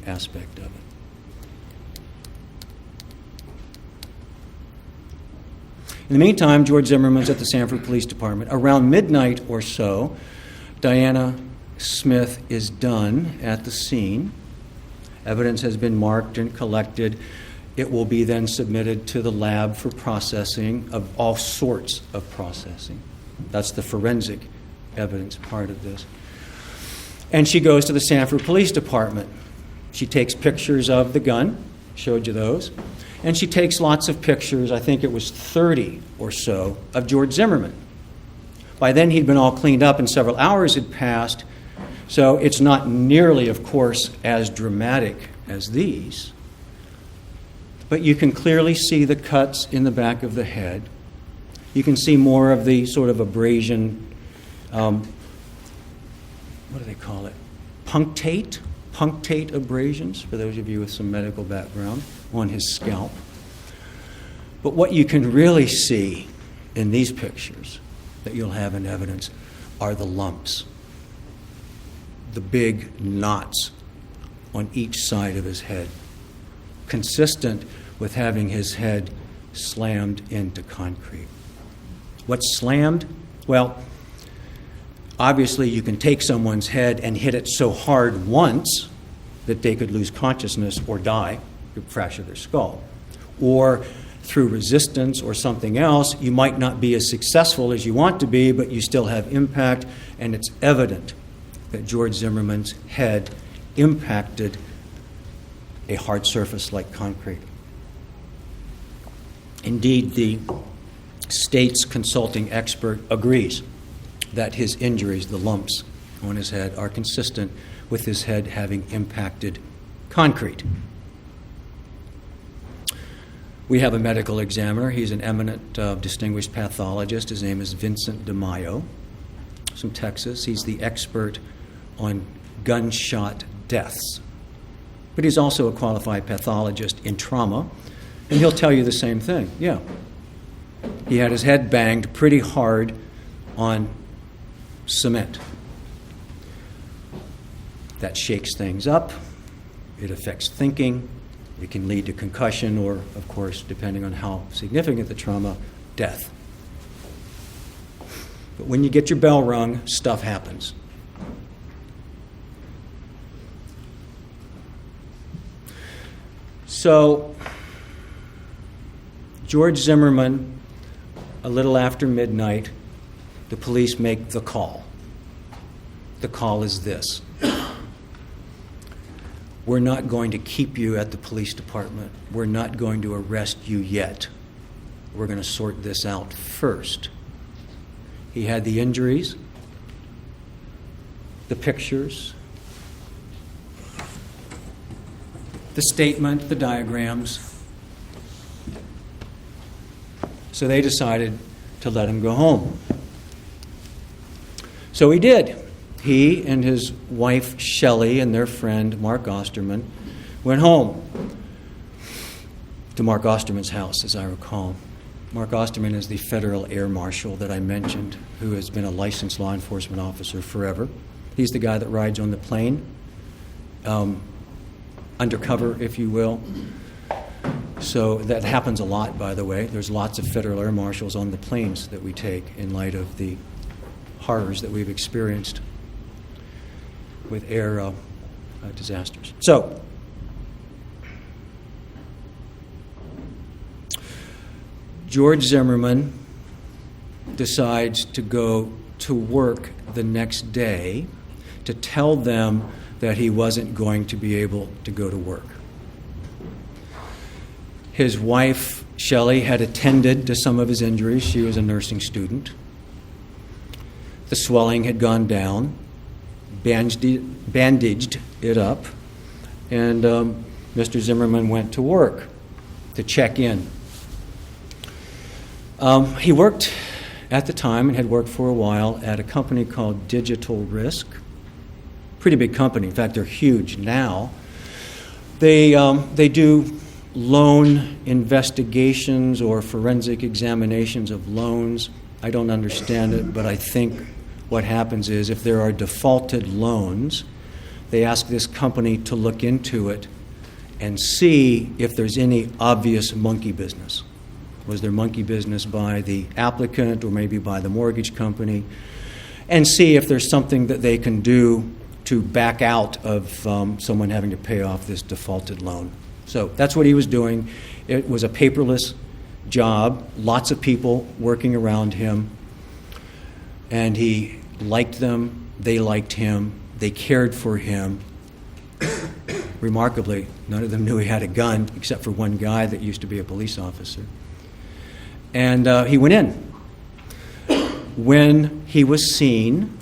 aspect of it. In the meantime, George Zimmerman's at the Sanford Police Department. Around midnight or so, Diana Smith is done at the scene. Evidence has been marked and collected. It will be then submitted to the lab for processing of all sorts of processing. That's the forensic evidence part of this. And she goes to the Sanford Police Department. She takes pictures of the gun, showed you those, and she takes lots of pictures, I think it was 30 or so, of George Zimmerman. By then he'd been all cleaned up and several hours had passed, so it's not nearly, of course, as dramatic as these. But you can clearly see the cuts in the back of the head. You can see more of the sort of abrasion, what do they call it? Punctate abrasions, for those of you with some medical background, on his scalp. But what you can really see in these pictures that you'll have in evidence are the lumps, the big knots on each side of his head, consistent with having his head slammed into concrete. What's slammed? Well, obviously you can take someone's head and hit it so hard once that they could lose consciousness or die, fracture their skull. Or through resistance or something else, you might not be as successful as you want to be, but you still have impact, and it's evident that George Zimmerman's head impacted a hard surface like concrete. Indeed, the state's consulting expert agrees that his injuries, the lumps on his head, are consistent with his head having impacted concrete. We have a medical examiner. He's an eminent, distinguished pathologist. His name is Vincent DeMaio, from Texas. He's the expert on gunshot deaths. But he's also a qualified pathologist in trauma, and he'll tell you the same thing. Yeah. He had his head banged pretty hard on cement. That shakes things up. It affects thinking. It can lead to concussion or, of course, depending on how significant the trauma, death. But when you get your bell rung, stuff happens. So, George Zimmerman, a little after midnight, the police make the call. The call is this: we're not going to keep you at the police department. We're not going to arrest you yet. We're going to sort this out first. He had the injuries, the pictures, the statement, the diagrams. So they decided to let him go home. So he did. He and his wife, Shelley, and their friend, Mark Osterman, went home to Mark Osterman's house, as I recall. Mark Osterman is the federal air marshal that I mentioned, who has been a licensed law enforcement officer forever. He's the guy that rides on the plane, undercover, if you will. So that happens a lot, by the way. There's lots of federal air marshals on the planes that we take in light of the horrors that we've experienced with air disasters. So, George Zimmerman decides to go to work the next day to tell them that he wasn't going to be able to go to work. His wife, Shelley, had attended to some of his injuries. She was a nursing student. The swelling had gone down, bandaged it up, and Mr. Zimmerman went to work to check in. He worked at the time and had worked for a while at a company called Digital Risk. Pretty big company. In fact, they're huge now. They do loan investigations or forensic examinations of loans. I don't understand it, but I think what happens is if there are defaulted loans, they ask this company to look into it and see if there's any obvious monkey business. Was there monkey business by the applicant or maybe by the mortgage company? And see if there's something that they can do to back out of someone having to pay off this defaulted loan. So that's what he was doing. It was a paperless job, lots of people working around him, and he liked them, they liked him, they cared for him. Remarkably, none of them knew he had a gun, except for one guy that used to be a police officer. And he went in. When he was seen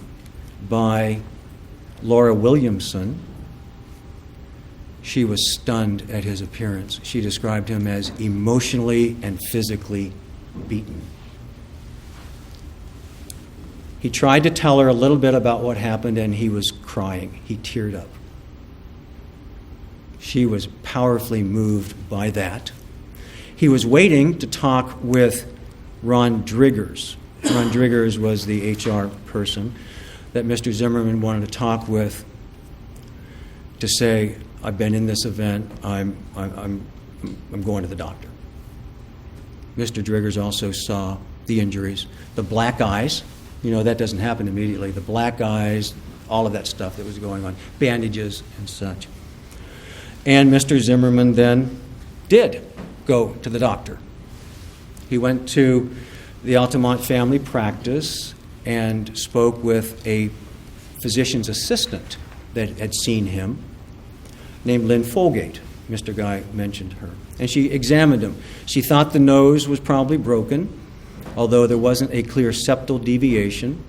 by Laura Williamson, she was stunned at his appearance. She described him as emotionally and physically beaten. He tried to tell her a little bit about what happened, and he was crying. He teared up. She was powerfully moved by that. He was waiting to talk with Ron Driggers. Ron Driggers was the HR person that Mr. Zimmerman wanted to talk with to say, I've been in this event, I'm going to the doctor. Mr. Driggers also saw the injuries, the black eyes. You know, that doesn't happen immediately. The black eyes, all of that stuff that was going on, bandages and such. And Mr. Zimmerman then did go to the doctor. He went to the Altamont family practice and spoke with a physician's assistant that had seen him, named Lynn Folgate. Mr. Guy mentioned her. And she examined him. She thought the nose was probably broken, although there wasn't a clear septal deviation.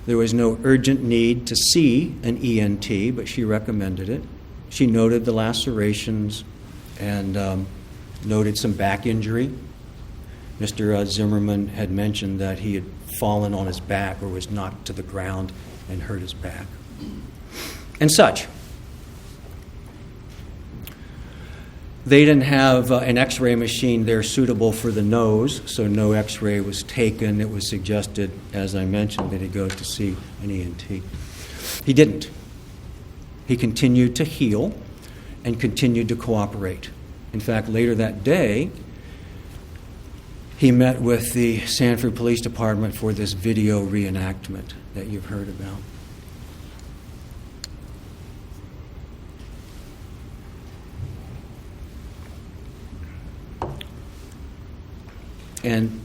There was no urgent need to see an ENT, but she recommended it. She noted the lacerations and noted some back injury. Mr. Zimmerman had mentioned that he had fallen on his back or was knocked to the ground and hurt his back. and such. They didn't have an x-ray machine there suitable for the nose, so no x-ray was taken. It was suggested, as I mentioned, that he go to see an ENT. He didn't. He continued to heal and continued to cooperate. In fact, later that day, he met with the Sanford Police Department for this video reenactment that you've heard about. And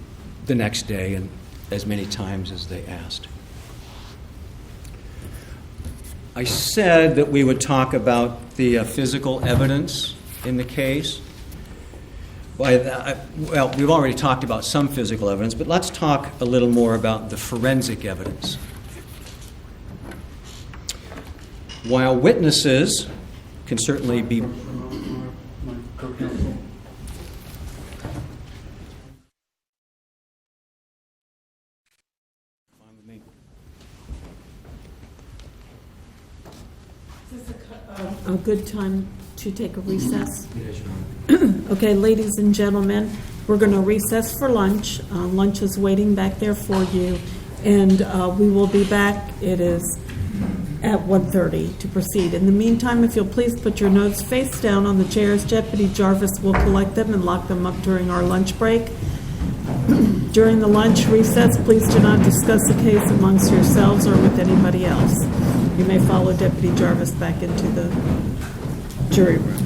the next day, and as many times as they asked. I said that we would talk about the physical evidence in the case. Well, we've already talked about some physical evidence, but let's talk a little more about the forensic evidence. While witnesses can certainly be... A good time to take a recess? Okay, ladies and gentlemen, we're going to recess for lunch. Lunch is waiting back there for you, and we will be back. It is at 1:30 to proceed. In the meantime, if you'll please put your notes face down on the chairs, Deputy Jarvis will collect them and lock them up during our lunch break. During the lunch recess, please do not discuss the case amongst yourselves or with anybody else. You may follow Deputy Jarvis back into the jury room.